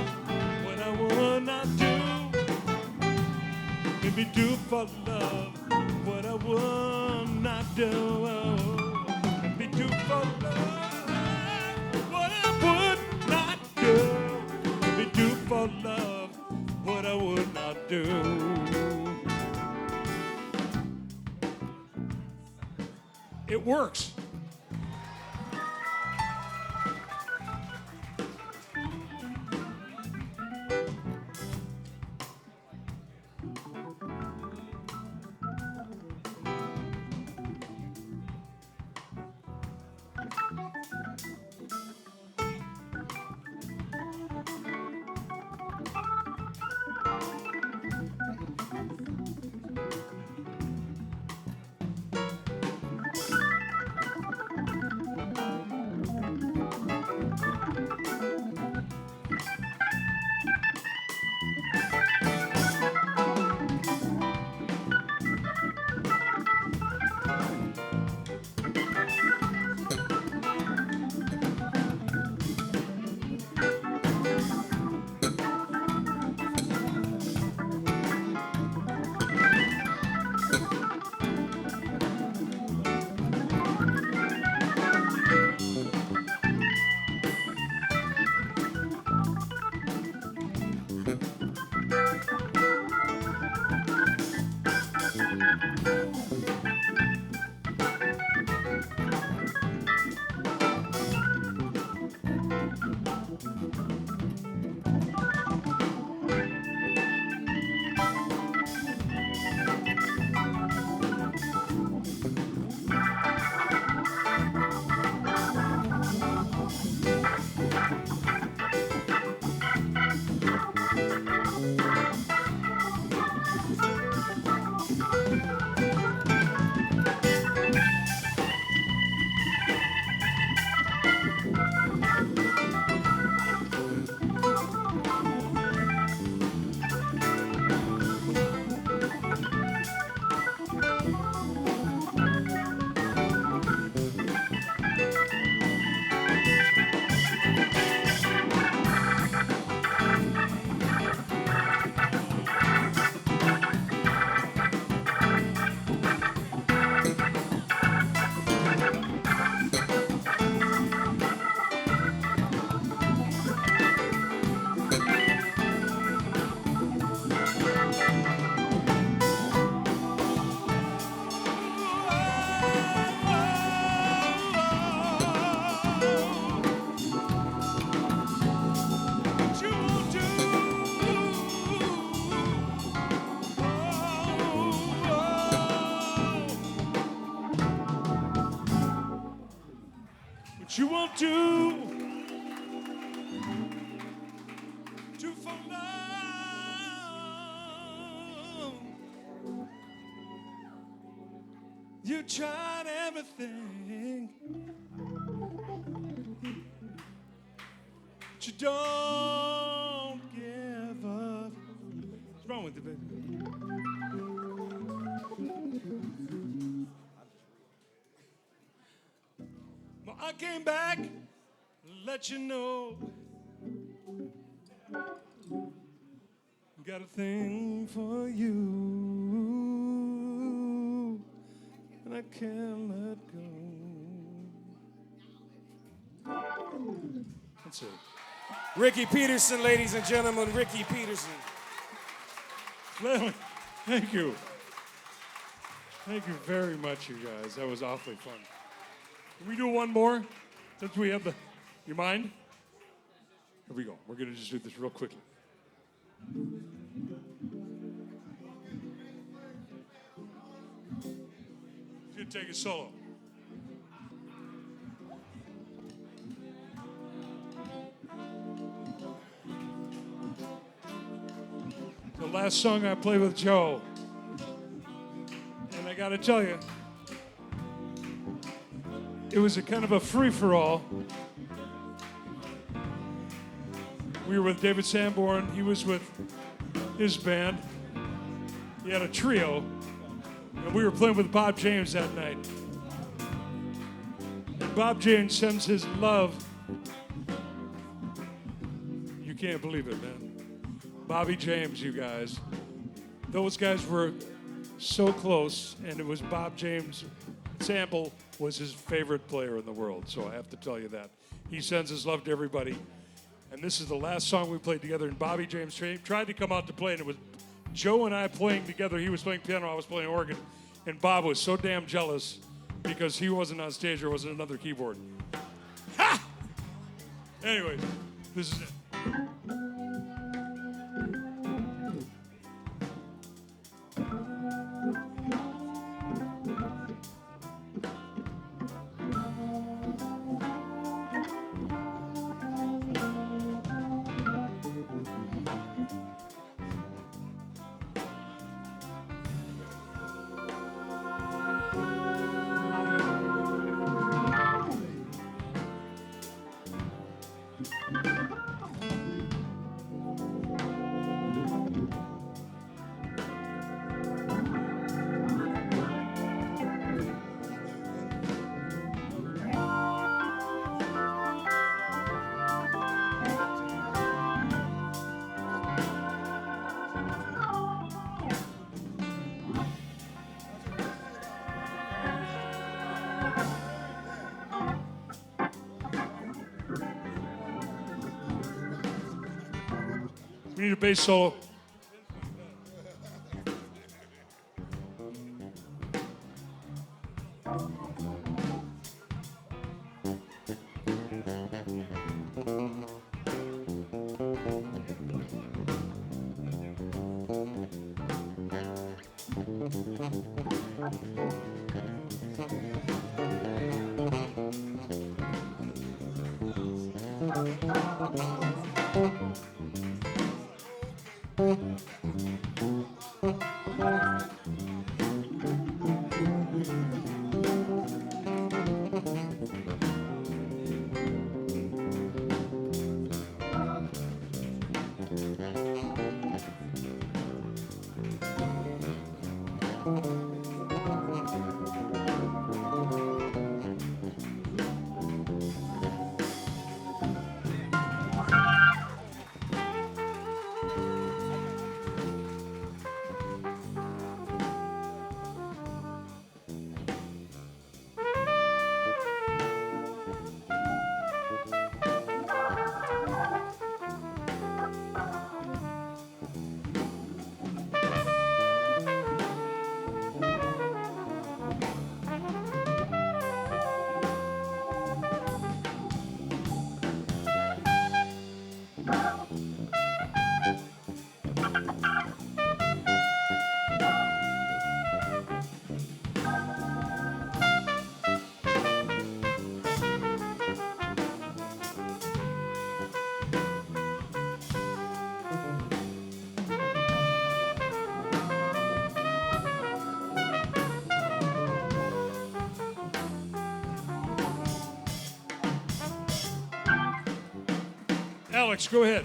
what I would not do. Maybe do for love what I would not do. Maybe do for love what I would not do. Maybe do for love what I would not do. It works. what you won't do to fall down. You tried everything, but you don't give up. What's wrong with you, baby? Well, I came back to let you know got a thing for you, and I can't let go. That's it. Ricky Peterson, ladies and gentlemen, Ricky Peterson. Well, thank you. Thank you very much, you guys. That was awfully fun. Can we do one more? Since we have the... You mind? Here we go. We're going to just do this real quickly. You take a solo. The last song I played with Joe. And I got to tell you, it was a kind of a free-for-all. We were with David Sanborn. He was with his band. He had a trio. And we were playing with Bob James that night. And Bob James sends his love. You can't believe it, man. Bobby James, you guys. Those guys were so close, and it was Bob James. Sample was his favorite player in the world, so I have to tell you that. He sends his love to everybody. And this is the last song we played together, and Bobby James tried to come out to play, and it was Joe and I playing together. He was playing piano, I was playing organ, and Bob was so damn jealous because he wasn't on stage, there wasn't another keyboard. Ha! Anyway, this is it. We need a bass solo. Alex, go ahead.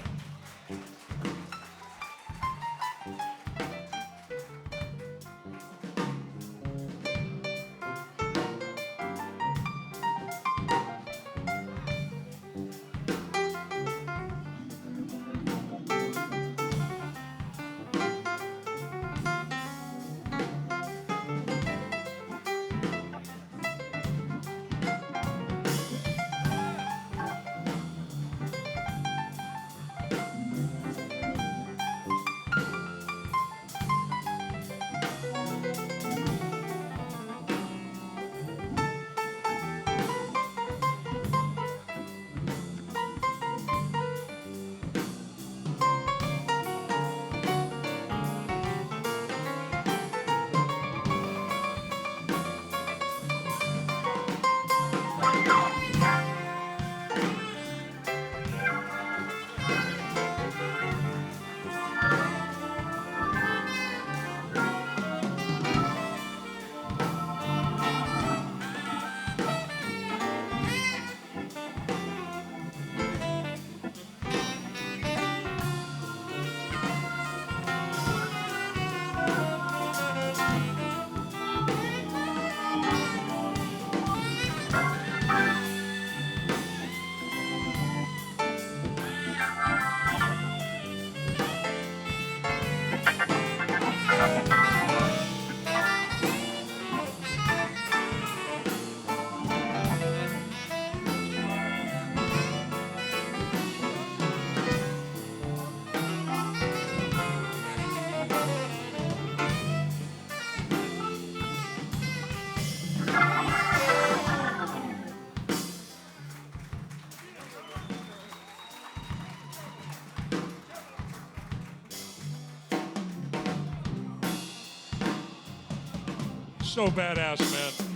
So badass, man.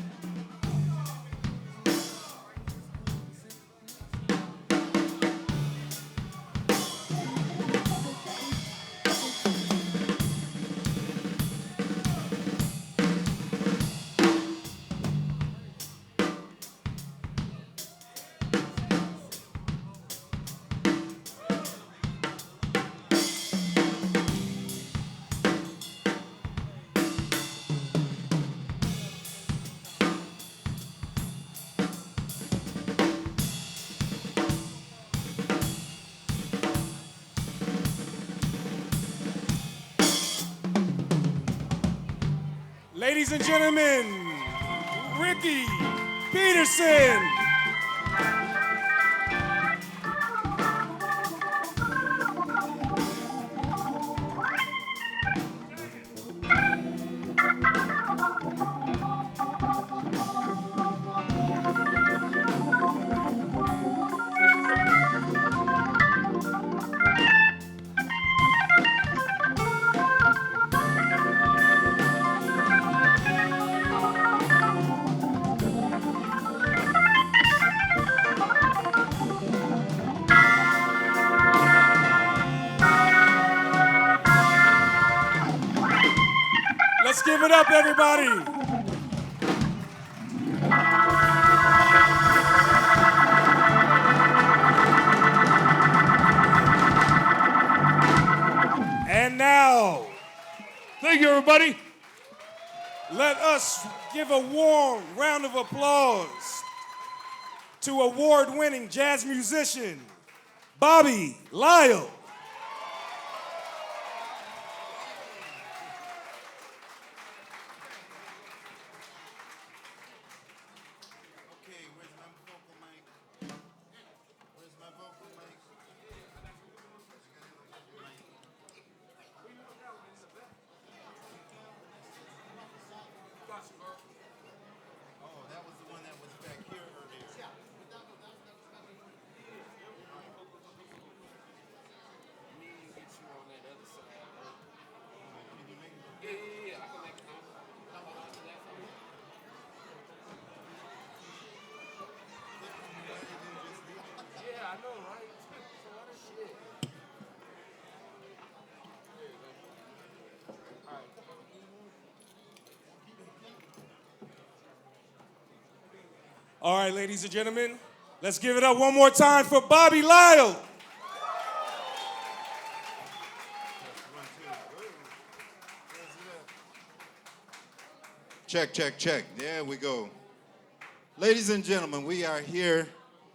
Ladies and gentlemen, Ricky Peterson. Let's give it up, everybody. And now, Thank you, everybody. let us give a warm round of applause to award-winning jazz musician, Bobby Lyle. All right, ladies and gentlemen, let's give it up one more time for Bobby Lyle. Check, check, check. There we go. Ladies and gentlemen, we are here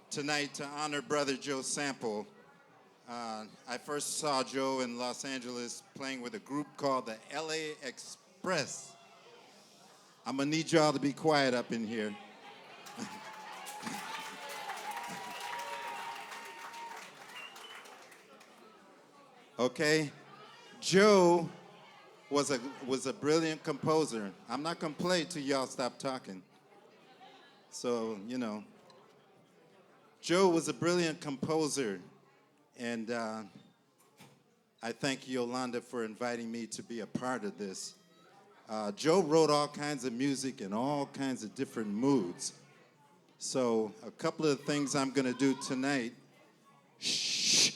tonight to honor Brother Joe Sample. I first saw Joe in Los Angeles playing with a group called the LA Express. I'm gonna need y'all to be quiet up in here. Okay? Joe was a brilliant composer. I'm not gonna play till y'all stop talking. So, you know. Joe was a brilliant composer, and I thank Yolanda for inviting me to be a part of this. Joe wrote all kinds of music in all kinds of different moods. So a couple of things I'm gonna do tonight, a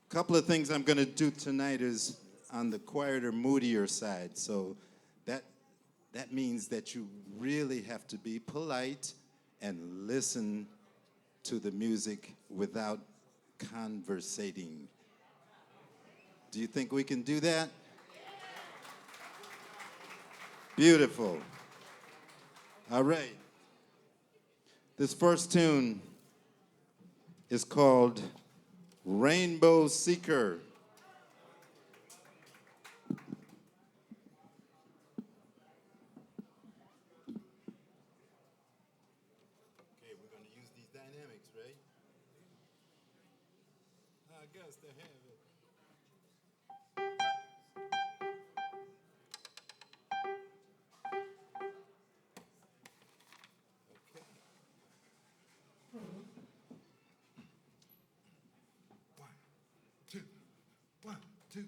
couple of things I'm gonna do tonight is on the quieter, moodier side. So that means that you really have to be polite and listen to the music without conversating. Do you think we can do that? Beautiful. All right. This first tune is called Rainbow Seeker. Okay, we're going to use these dynamics, right? I guess they have it. One, two.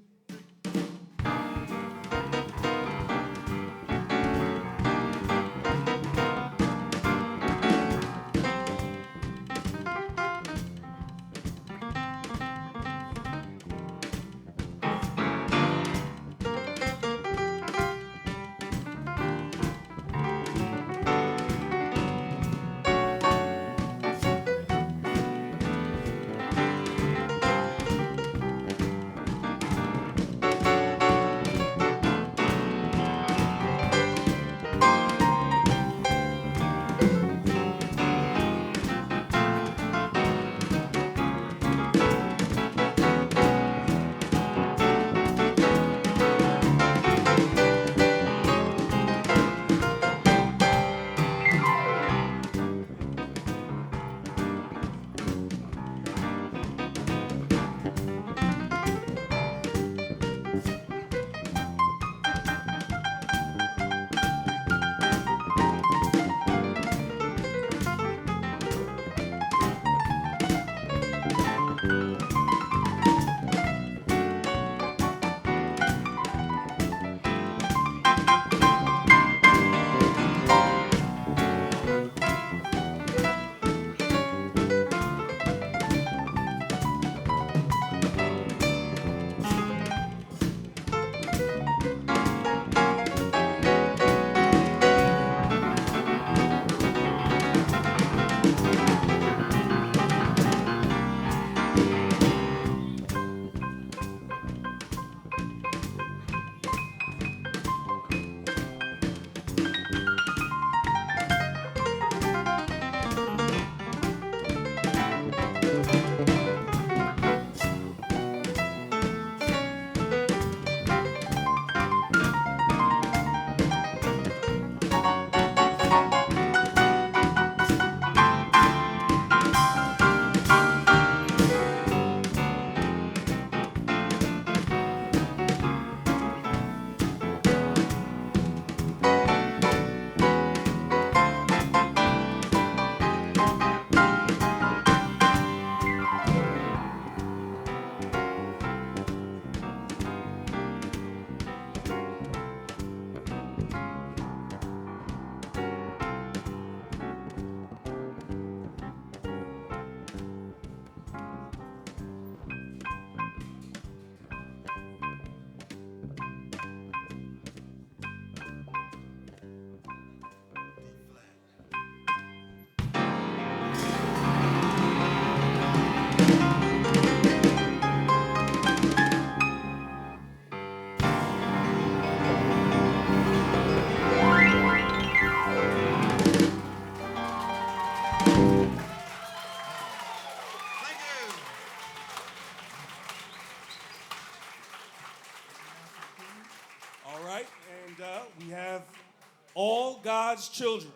God's children.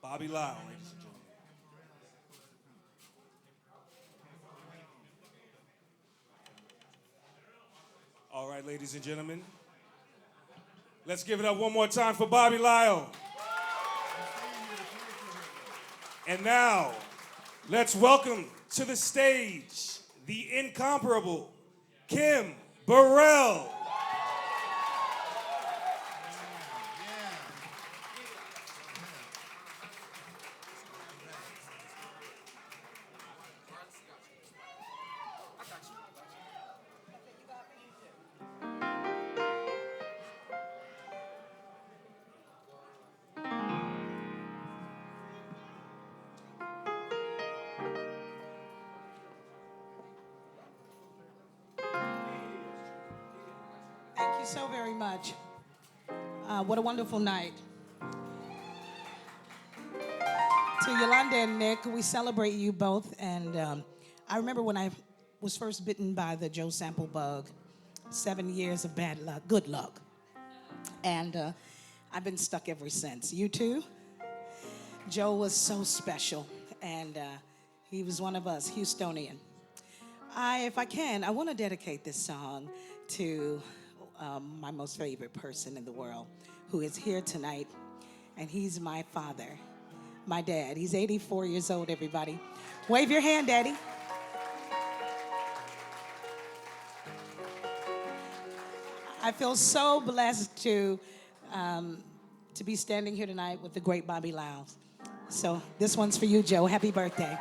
Bobby Lyle, ladies and gentlemen. All right, ladies and gentlemen. Let's give it up one more time for Bobby Lyle. And now, let's welcome to the stage the incomparable Kim Burrell. Thank you so very much. What a wonderful night. To Yolanda and Nick, we celebrate you both. And I remember when I was first bitten by the Joe Sample bug, 7 years of bad luck, good luck. And I've been stuck ever since. You too? Joe was so special, and he was one of us, Houstonian. If I can, I want to dedicate this song to my most favorite person in the world, who is here tonight, and he's my father, my dad. He's 84 years old, everybody. Wave your hand, Daddy. I feel so blessed to be standing here tonight with the great Bobby Lyle. So this one's for you, Joe. Happy birthday.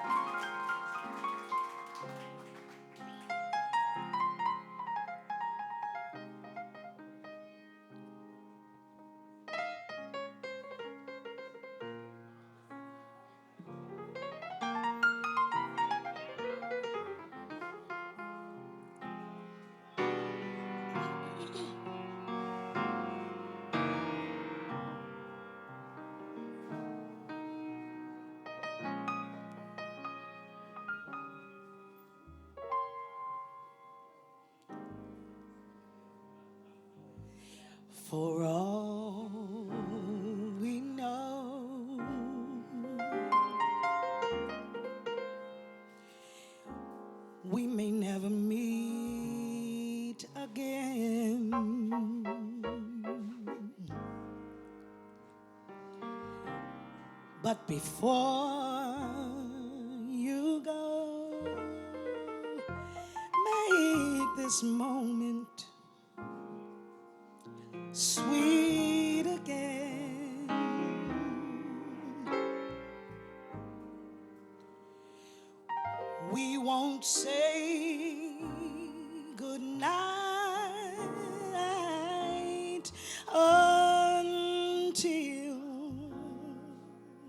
For all we know, we may never meet again. But before you go, make this moment sweet again. We won't say goodnight until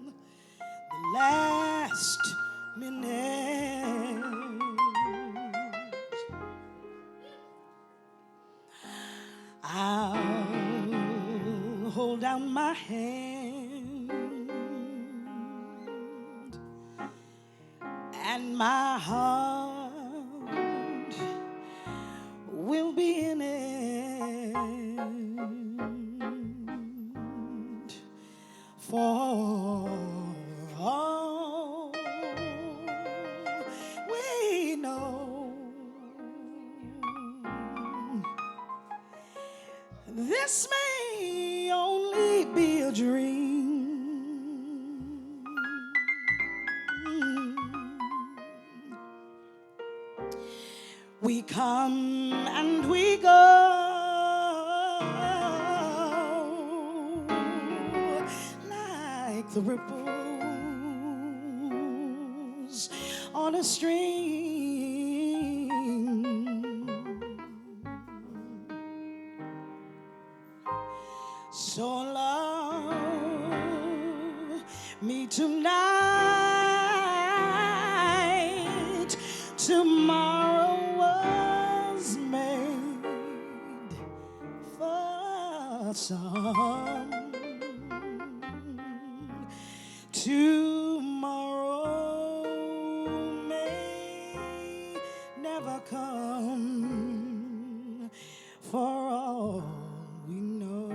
the last minute. I'll hold out my hand, and my heart will be in it. For all we know, this may only be a dream. We come and we go like the ripples on a stream. So love me tonight. Tomorrow was made for some. Tomorrow may never come, for all we know.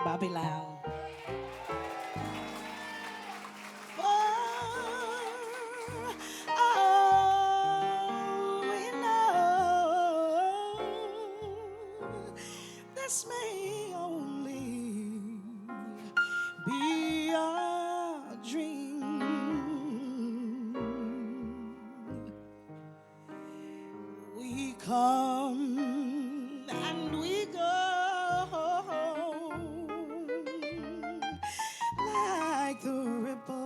Bobby Loud. Oh, we know this may only be a dream. We come and we go like the ripples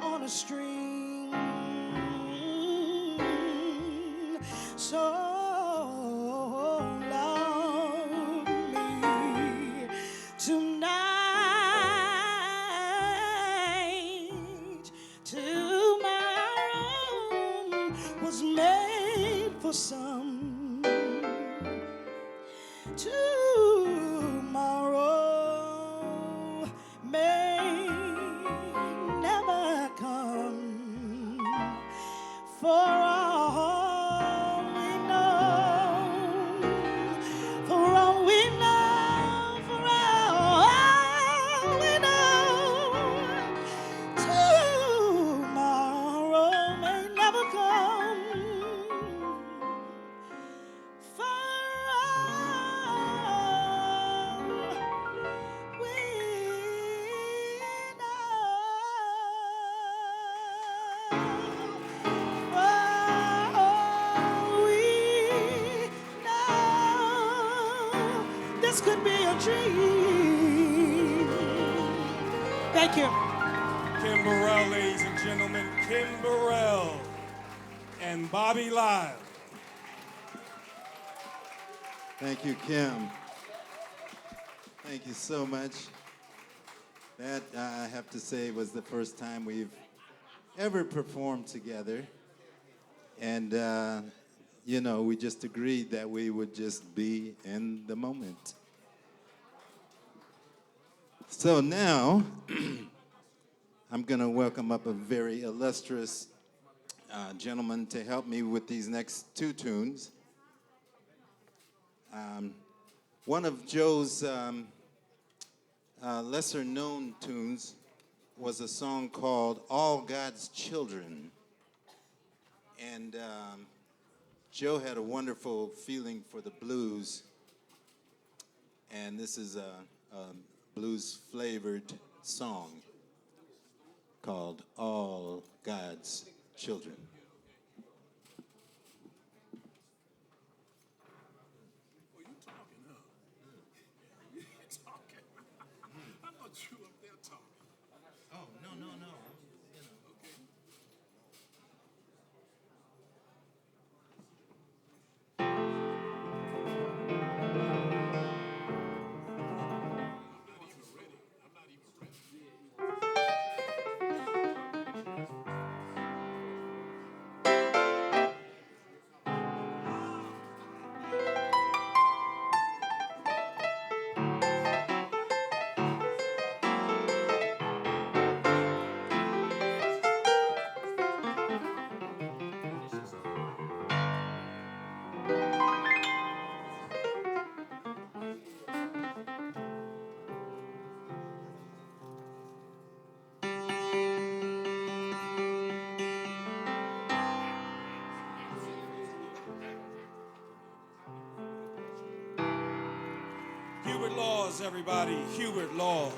on a stream. So love me tonight. Tomorrow was made for some. Tomorrow may never come. For all we know, for all we know, for all we know, tomorrow may never come. For all we this could be a dream. Thank you. Kim Burrell, ladies and gentlemen, Kim Burrell and Bobby Lyle. Thank you, Kim. Thank you so much. That, I have to say, was the first time we've ever performed together. And, you know, we just agreed that we would just be in the moment. So now, I'm going to welcome up a very illustrious gentleman to help me with these next two tunes. One of Joe's lesser-known tunes was a song called All God's Children. And Joe had a wonderful feeling for the blues. And this is a blues-flavored song called All God's Children. Hubert Laws, everybody. Hubert Laws.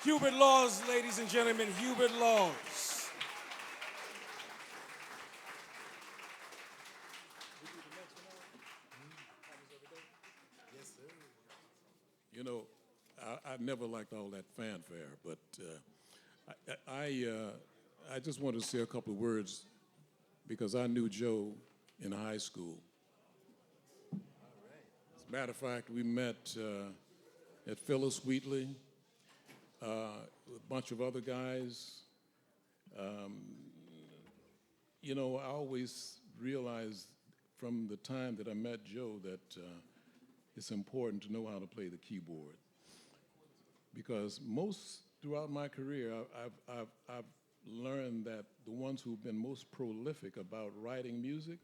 Hubert Laws, ladies and gentlemen, Hubert Laws. You know, I never liked all that fanfare, but I just wanted to say a couple of words because I knew Joe in high school. As a matter of fact, we met at Phyllis Wheatley with a bunch of other guys. You know, I always realized from the time that I met Joe that it's important to know how to play the keyboard. Because most throughout my career, I've learned that the ones who've been most prolific about writing music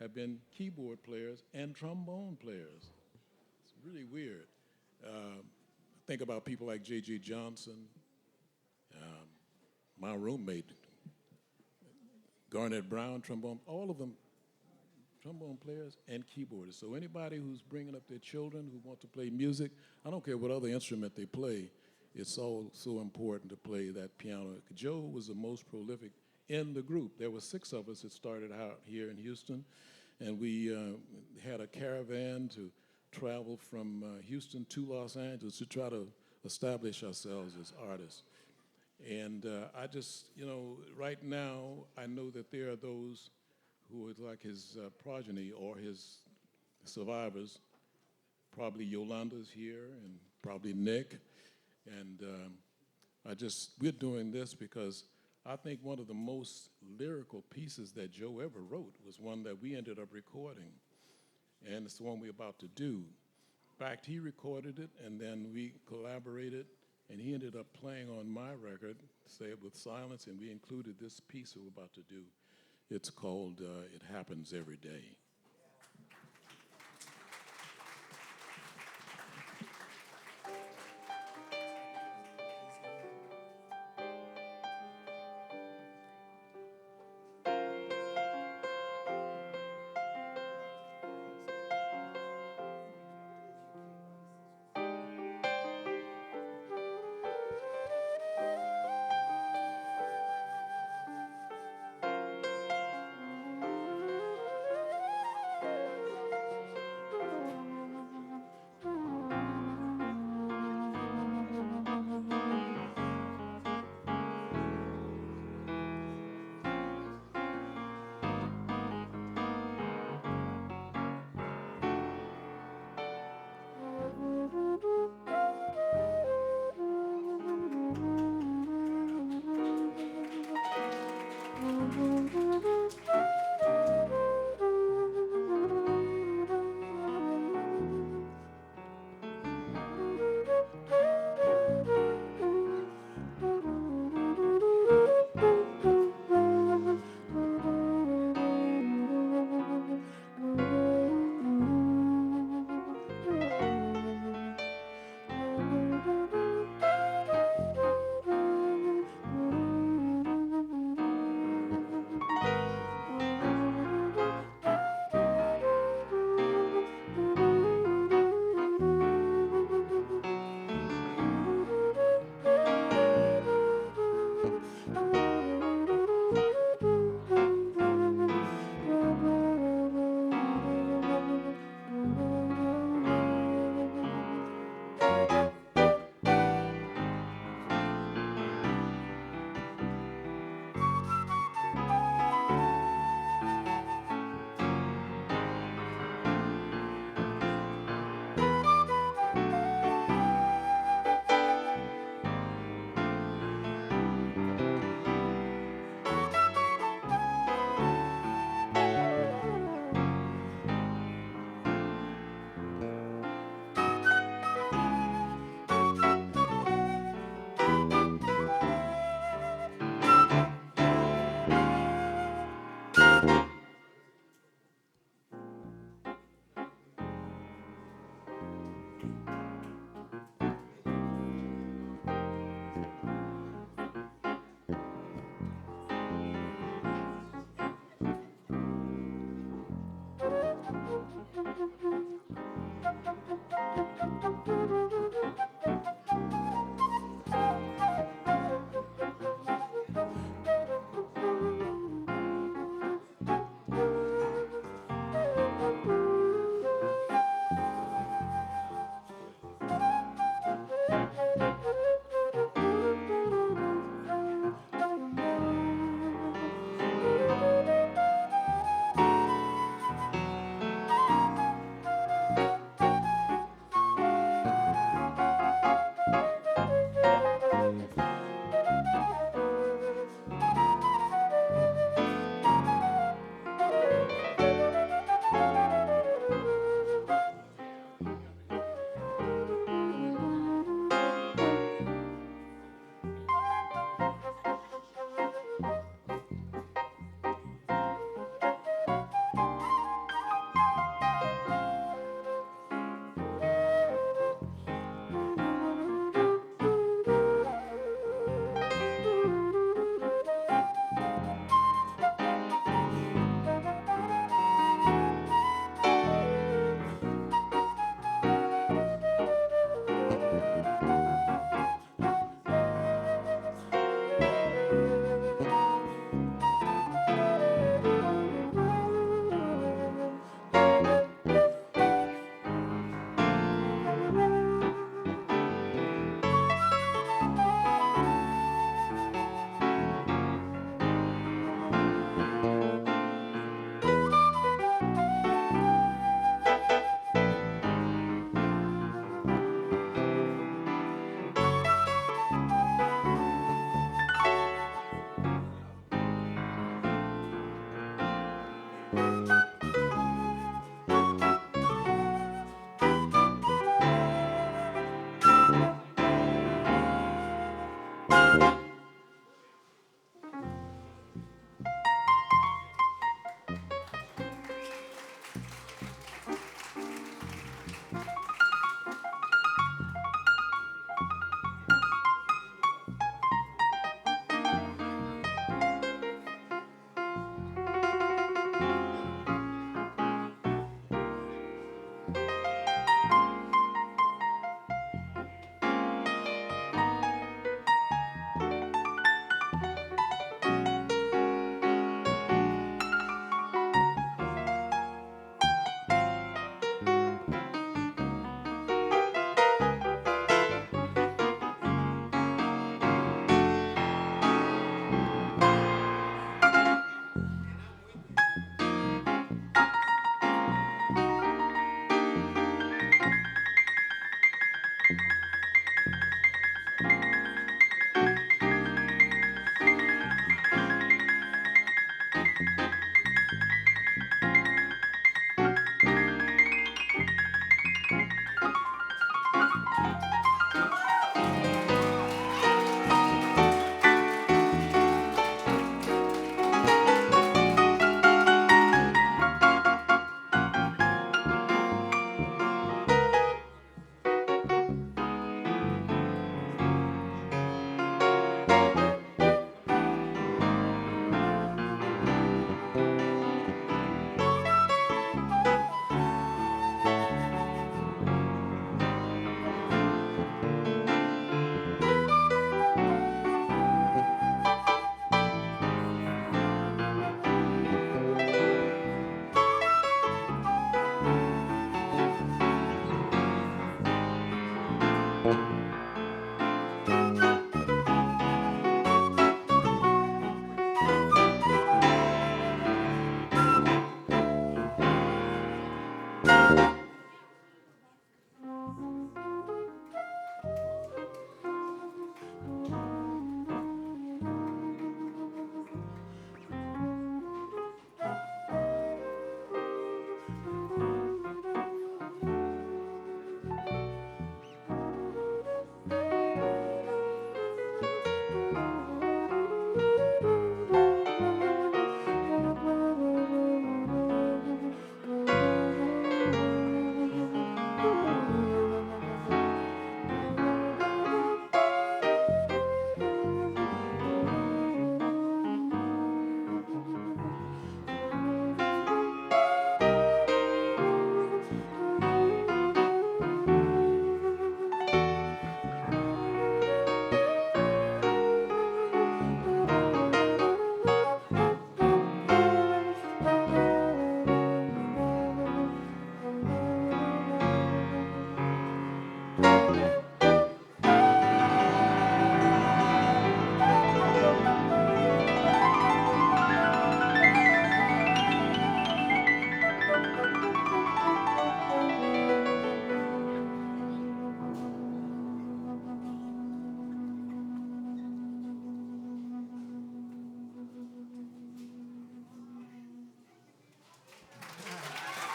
have been keyboard players and trombone players. It's really weird. Think about people like J.J. Johnson, my roommate, Garnett Brown, trombone, all of them trombone players and keyboardists. So anybody who's bringing up their children who want to play music, I don't care what other instrument they play, it's all so important to play that piano. Joe was the most prolific in the group. There were 6 of us that started out here in Houston, and we had a caravan to travel from Houston to Los Angeles to try to establish ourselves as artists. And I just, you know, right now, I know that there are those who are like his progeny or his survivors. Probably Yolanda's here and probably Nick. And we're doing this because I think one of the most lyrical pieces that Joe ever wrote was one that we ended up recording. And it's the one we're about to do. In fact, he recorded it and then we collaborated and he ended up playing on my record, Say It With Silence, and we included this piece that we're about to do. It's called It Happens Every Day.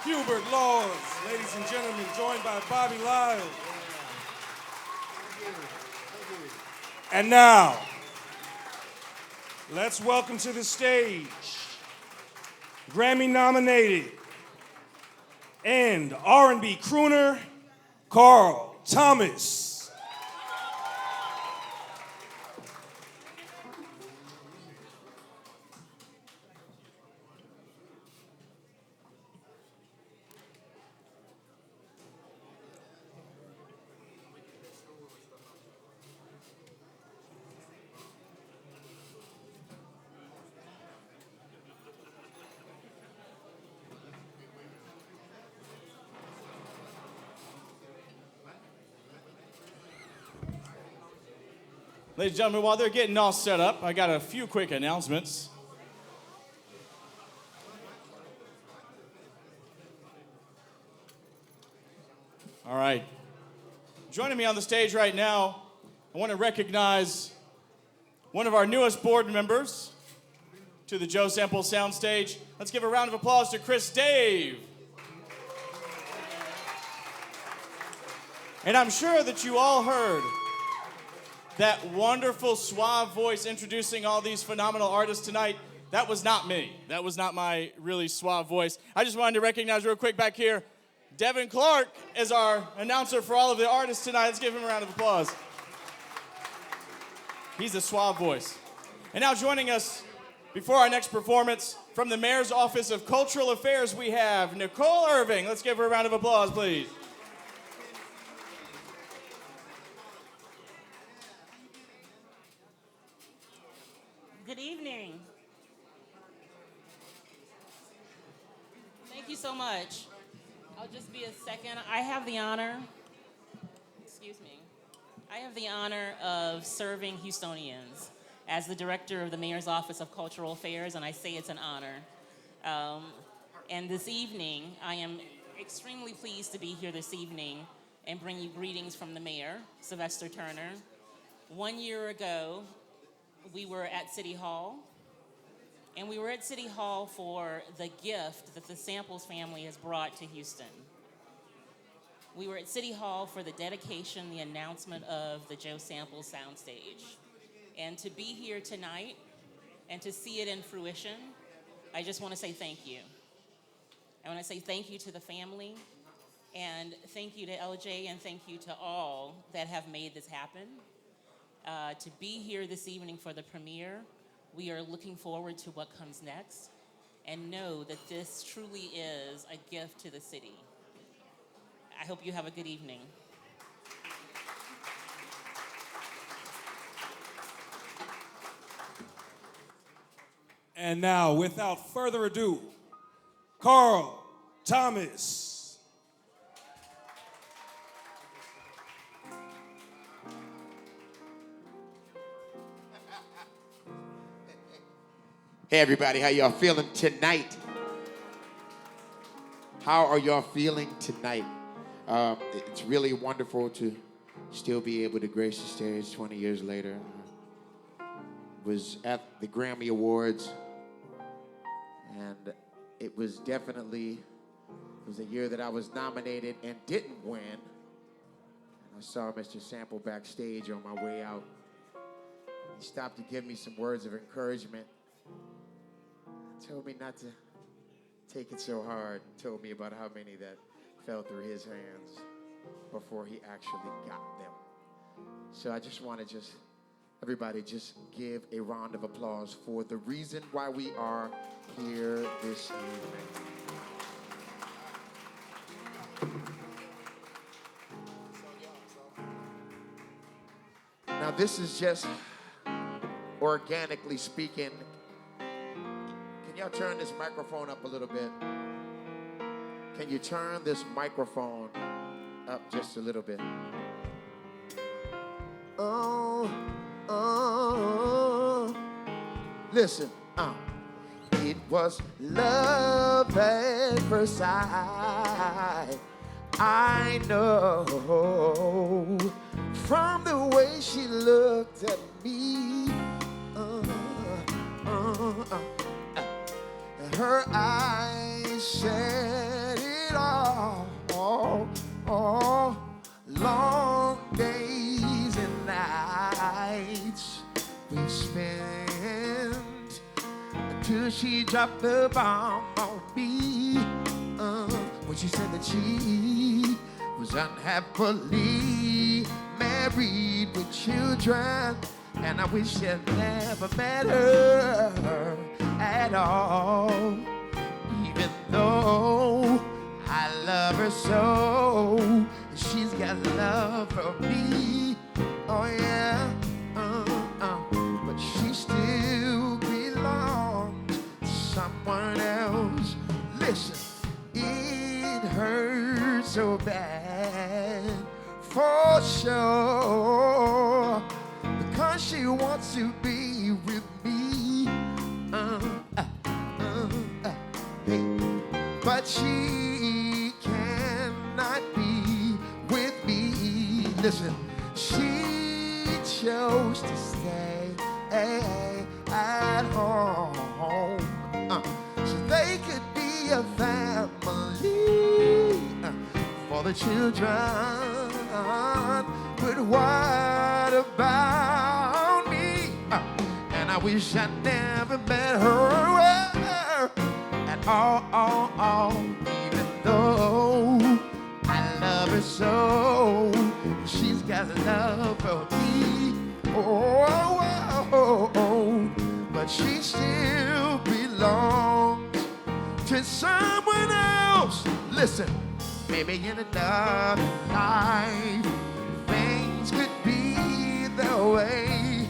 Hubert Laws, ladies and gentlemen, joined by Bobby Lyle. And now, let's welcome to the stage Grammy-nominated and R&B crooner Carl Thomas. Ladies and gentlemen, while they're getting all set up, I got a few quick announcements. All right. Joining me on the stage right now, I want to recognize one of our newest board members to the Joe Sample Soundstage. Let's give a round of applause to Chris Dave. And I'm sure that you all heard that wonderful suave voice introducing all these phenomenal artists tonight. That was not me. That was not my really suave voice. I just wanted to recognize real quick back here, Devin Clark is our announcer for all of the artists tonight. Let's give him a round of applause. He's a suave voice. And now joining us before our next performance from the Mayor's Office of Cultural Affairs, we have Nicole Irving. Let's give her a round of applause, please. Good evening. Thank you so much. I'll just be a second. I have the honor, of serving Houstonians as the director of the Mayor's Office of Cultural Affairs, and I say it's an honor. And this evening, I am extremely pleased to be here this evening and bring you greetings from the mayor, Sylvester Turner. 1 year ago, we were at City Hall, and we were at City Hall for the gift that the Samples family has brought to Houston. We were at City Hall for the dedication, the announcement of the Joe Samples Soundstage. And to be here tonight and to see it in fruition, I just want to say thank you. I want to say thank you to the family, and thank you to LJ, and thank you to all that have made this happen. To be here this evening for the premiere, we are looking forward to what comes next, and know that this truly is a gift to the city. I hope you have a good evening. And now, without further ado, Carl Thomas. Hey everybody, how y'all feeling tonight? How are y'all feeling tonight? It's really wonderful to still be able to grace the stage 20 years later. Was at the Grammy Awards, and it was definitely, it was a year that I was nominated and didn't win. And I saw Mr. Sample backstage on my way out. He stopped to give me some words of encouragement. Told me not to take it so hard. Told me about how many that fell through his hands before he actually got them. So I just want to everybody just give a round of applause for the reason why we are here this evening. Now this is just organically speaking. Can y'all turn this microphone up a little bit? Can you turn this microphone up just a little bit? Oh, listen. It was love at first sight. I know from the way she looked at me. Her eyes said it spent until she dropped the bomb on me. When she said that she was unhappily married with children, and I wish I'd never met her at all. Even though I love her so, she's got love for me. Oh yeah, but she still belongs to someone else. Listen, it hurts so bad for sure, because she wants to be with me. But she cannot be with me. Listen, she chose to stay at home, so they could be a family for the children. But what about me? And I wish I never met her at all, even though I love her so. She's got love for me. But she still belongs to someone else. Listen, maybe in another life things could be the way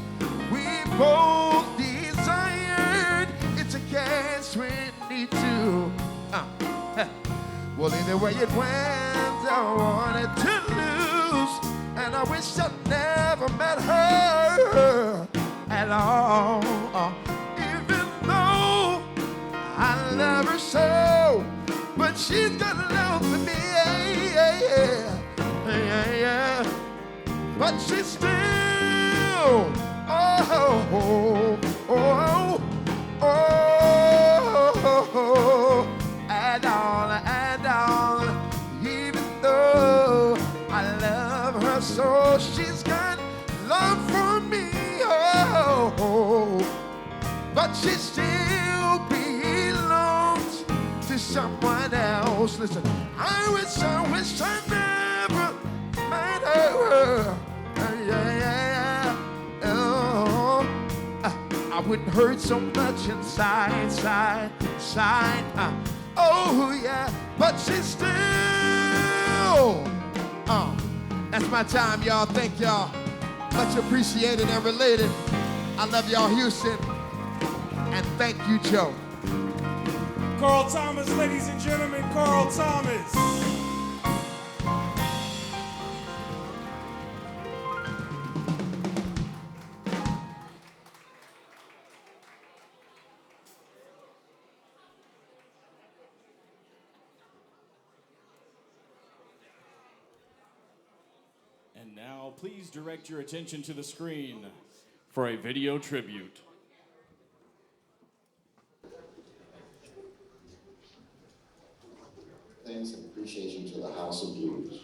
we both desired. It's a catch-22. Well, either way it went, I wanted to lose, and I wish I'd never met her at all. Even though I love her so, but she's got love for me, yeah. But she's still, and all, even though I love her so, she's got love for me, but she still belongs to someone else. Listen, I wish I never met her. Oh, I wouldn't hurt so much inside. Oh yeah, but she's still. That's my time, y'all. Thank y'all. Much appreciated and related. I love y'all, Houston. And thank you, Joe. Carl Thomas, ladies and gentlemen, Carl Thomas. And now, please direct your attention to the screen for a video tribute. Thanks and appreciation to the House of Blues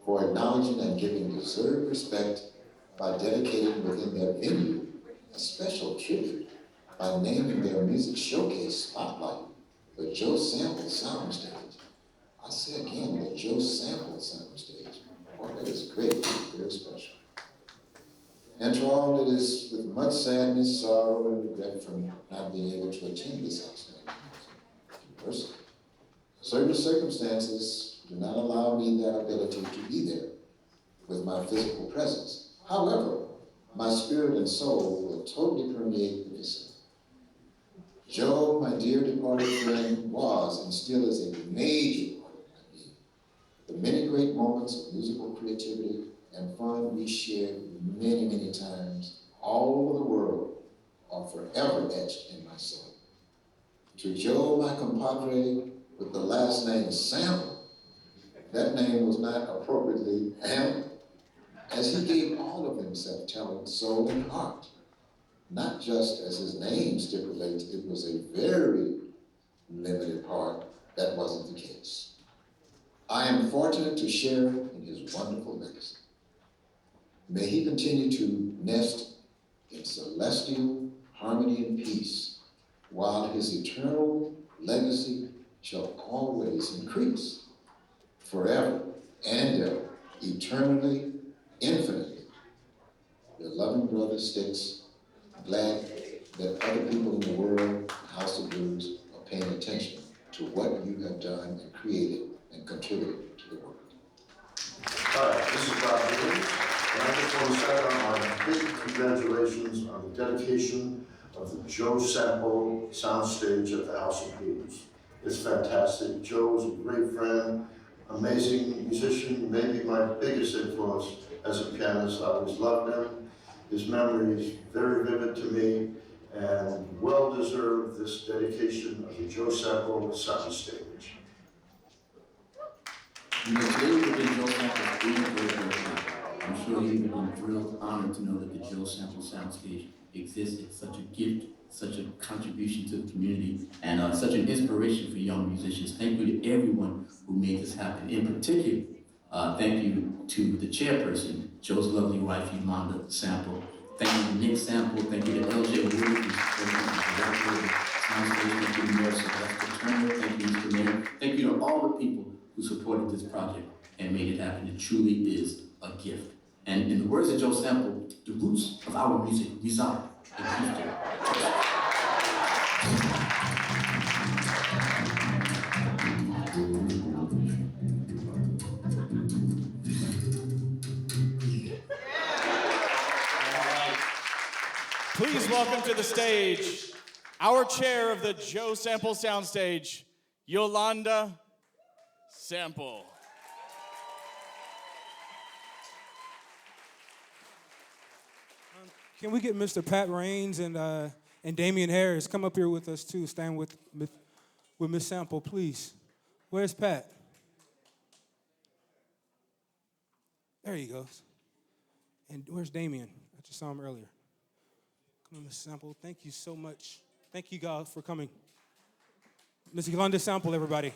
for acknowledging and giving deserved respect by dedicating within their venue a special tribute by naming their music showcase spotlight the Joe Sample Soundstage. I say again, the Joe Sample Soundstage. Boy, that is great, very special. And to all, it is with much sadness, sorrow, and regret from not being able to attend this outstanding person. Certain circumstances do not allow me that ability to be there with my physical presence. However, my spirit and soul will totally permeate the vicinity. Joe, my dear departed friend, was and still is a major part of my being. The many great moments of musical creativity and fun we shared many, many times all over the world are forever etched in my soul. To Joe, my compadre, with the last name Sample, that name was not appropriately handled, as he gave all of himself talent, soul, and heart. Not just as his name stipulates, it was a very limited part. That wasn't the case. I am fortunate to share in his wonderful legacy. May he continue to nest in in celestial harmony and peace, while his eternal legacy shall always increase, forever and ever, eternally, infinitely. Your loving brother Sticks, glad that other people in the world, House of Blues, are paying attention to what you have done and created and contributed to the world. Hi, this is Bob Williams, and I just want to start out my big congratulations on the dedication of the Joe Sample Soundstage at the House of Blues. It's fantastic. Joe is a great friend, amazing musician, maybe my biggest influence as a pianist. I always loved him. His memory is very vivid to me, and well-deserved this dedication of the Joe Sample Soundstage. You know, today would have been Joe Sample's 80th birthday. I'm sure he would have been thrilled, honored to know that the Joe Sample Soundstage exists. It's such a gift, such a contribution to the community, and such an inspiration for young musicians. Thank you to everyone who made this happen. In particular, thank you to the chairperson, Joe's lovely wife, Yolanda Sample. Thank you to Nick Sample. Thank you to LJ Wood, who's president and director of the Soundstage. Thank you to Mayor Sylvester Turner. Thank you, Mr. Mayor. Thank you to all the people who supported this project and made it happen. It truly is a gift. And in the words of Joe Sample, the roots of our music reside in Houston. Please welcome to the stage our chair of the Joe Sample Soundstage, Yolanda Sample. Can we get Mr. Pat Raines and Damian Harris come up here with us too? Stand with Miss Sample, please. Where's Pat? There he goes. And where's Damian? I just saw him earlier. Come on, Miss Sample. Thank you so much. Thank you, guys, for coming. Miss Yolanda Sample, everybody.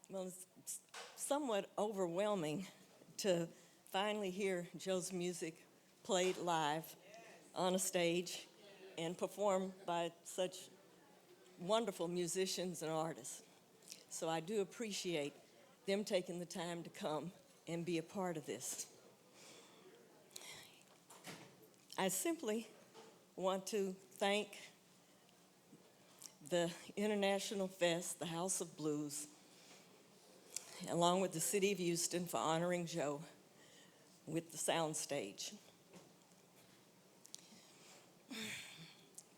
Well, it's somewhat overwhelming to finally hear Joe's music played live on a stage and performed by such wonderful musicians and artists. So I do appreciate them taking the time to come and be a part of this. I simply want to thank the International Fest, the House of Blues, along with the City of Houston for honoring Joe with the Soundstage.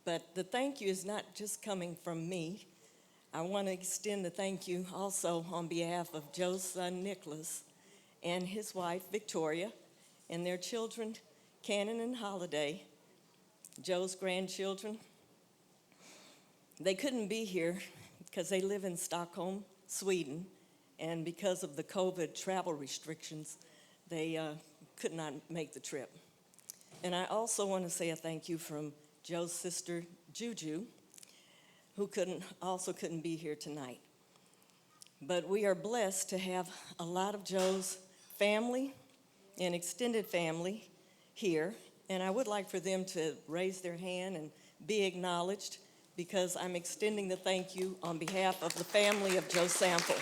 But the thank you is not just coming from me. I want to extend the thank you also on behalf of Joe's son, Nicholas, and his wife, Victoria, and their children, Cannon and Holiday, Joe's grandchildren. They couldn't be here because they live in Stockholm, Sweden, and because of the COVID travel restrictions, they could not make the trip. And I also want to say a thank you from Joe's sister, Juju, who couldn't be here tonight. But we are blessed to have a lot of Joe's family and extended family here, and I would like for them to raise their hand and be acknowledged, because I'm extending the thank you on behalf of the family of Joe Sample.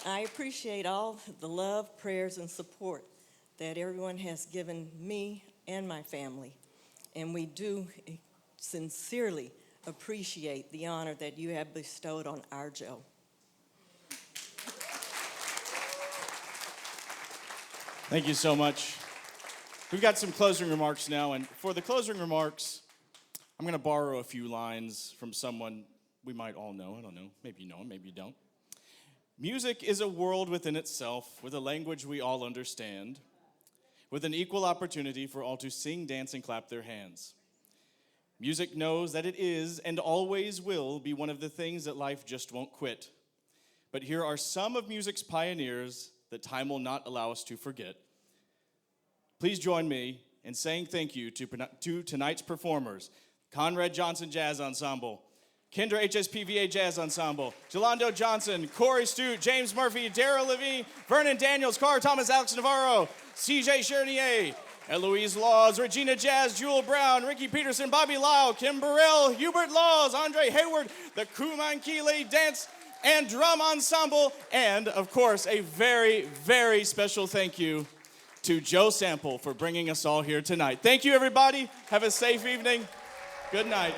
I appreciate all the love, prayers, and support that everyone has given me and my family, and we do sincerely appreciate the honor that you have bestowed on our Joe. Thank you so much. We've got some closing remarks now, and for the closing remarks, I'm going to borrow a few lines from someone we might all know. I don't know. Maybe you know him, maybe you don't. Music is a world within itself, with a language we all understand, with an equal opportunity for all to sing, dance, and clap their hands. Music knows that it is and always will be one of the things that life just won't quit. But here are some of music's pioneers that time will not allow us to forget. Please join me in saying thank you to tonight's performers: Conrad Johnson Jazz Ensemble, Kendra HSPVA Jazz Ensemble, Jolando Johnson, Corey Stute, James Murphy, Darrell Levine, Vernon Daniels, Carr Thomas, Alex Navarro, CJ Chernier, Eloise Laws, Regina Jazz, Jewel Brown, Ricky Peterson, Bobby Lyle, Kim Burrell, Hubert Laws, Andre Hayward, the Kumankile Dance and Drum Ensemble, and of course, a very, very special thank you to Joe Sample for bringing us all here tonight. Thank you, everybody. Have a safe evening. Good night.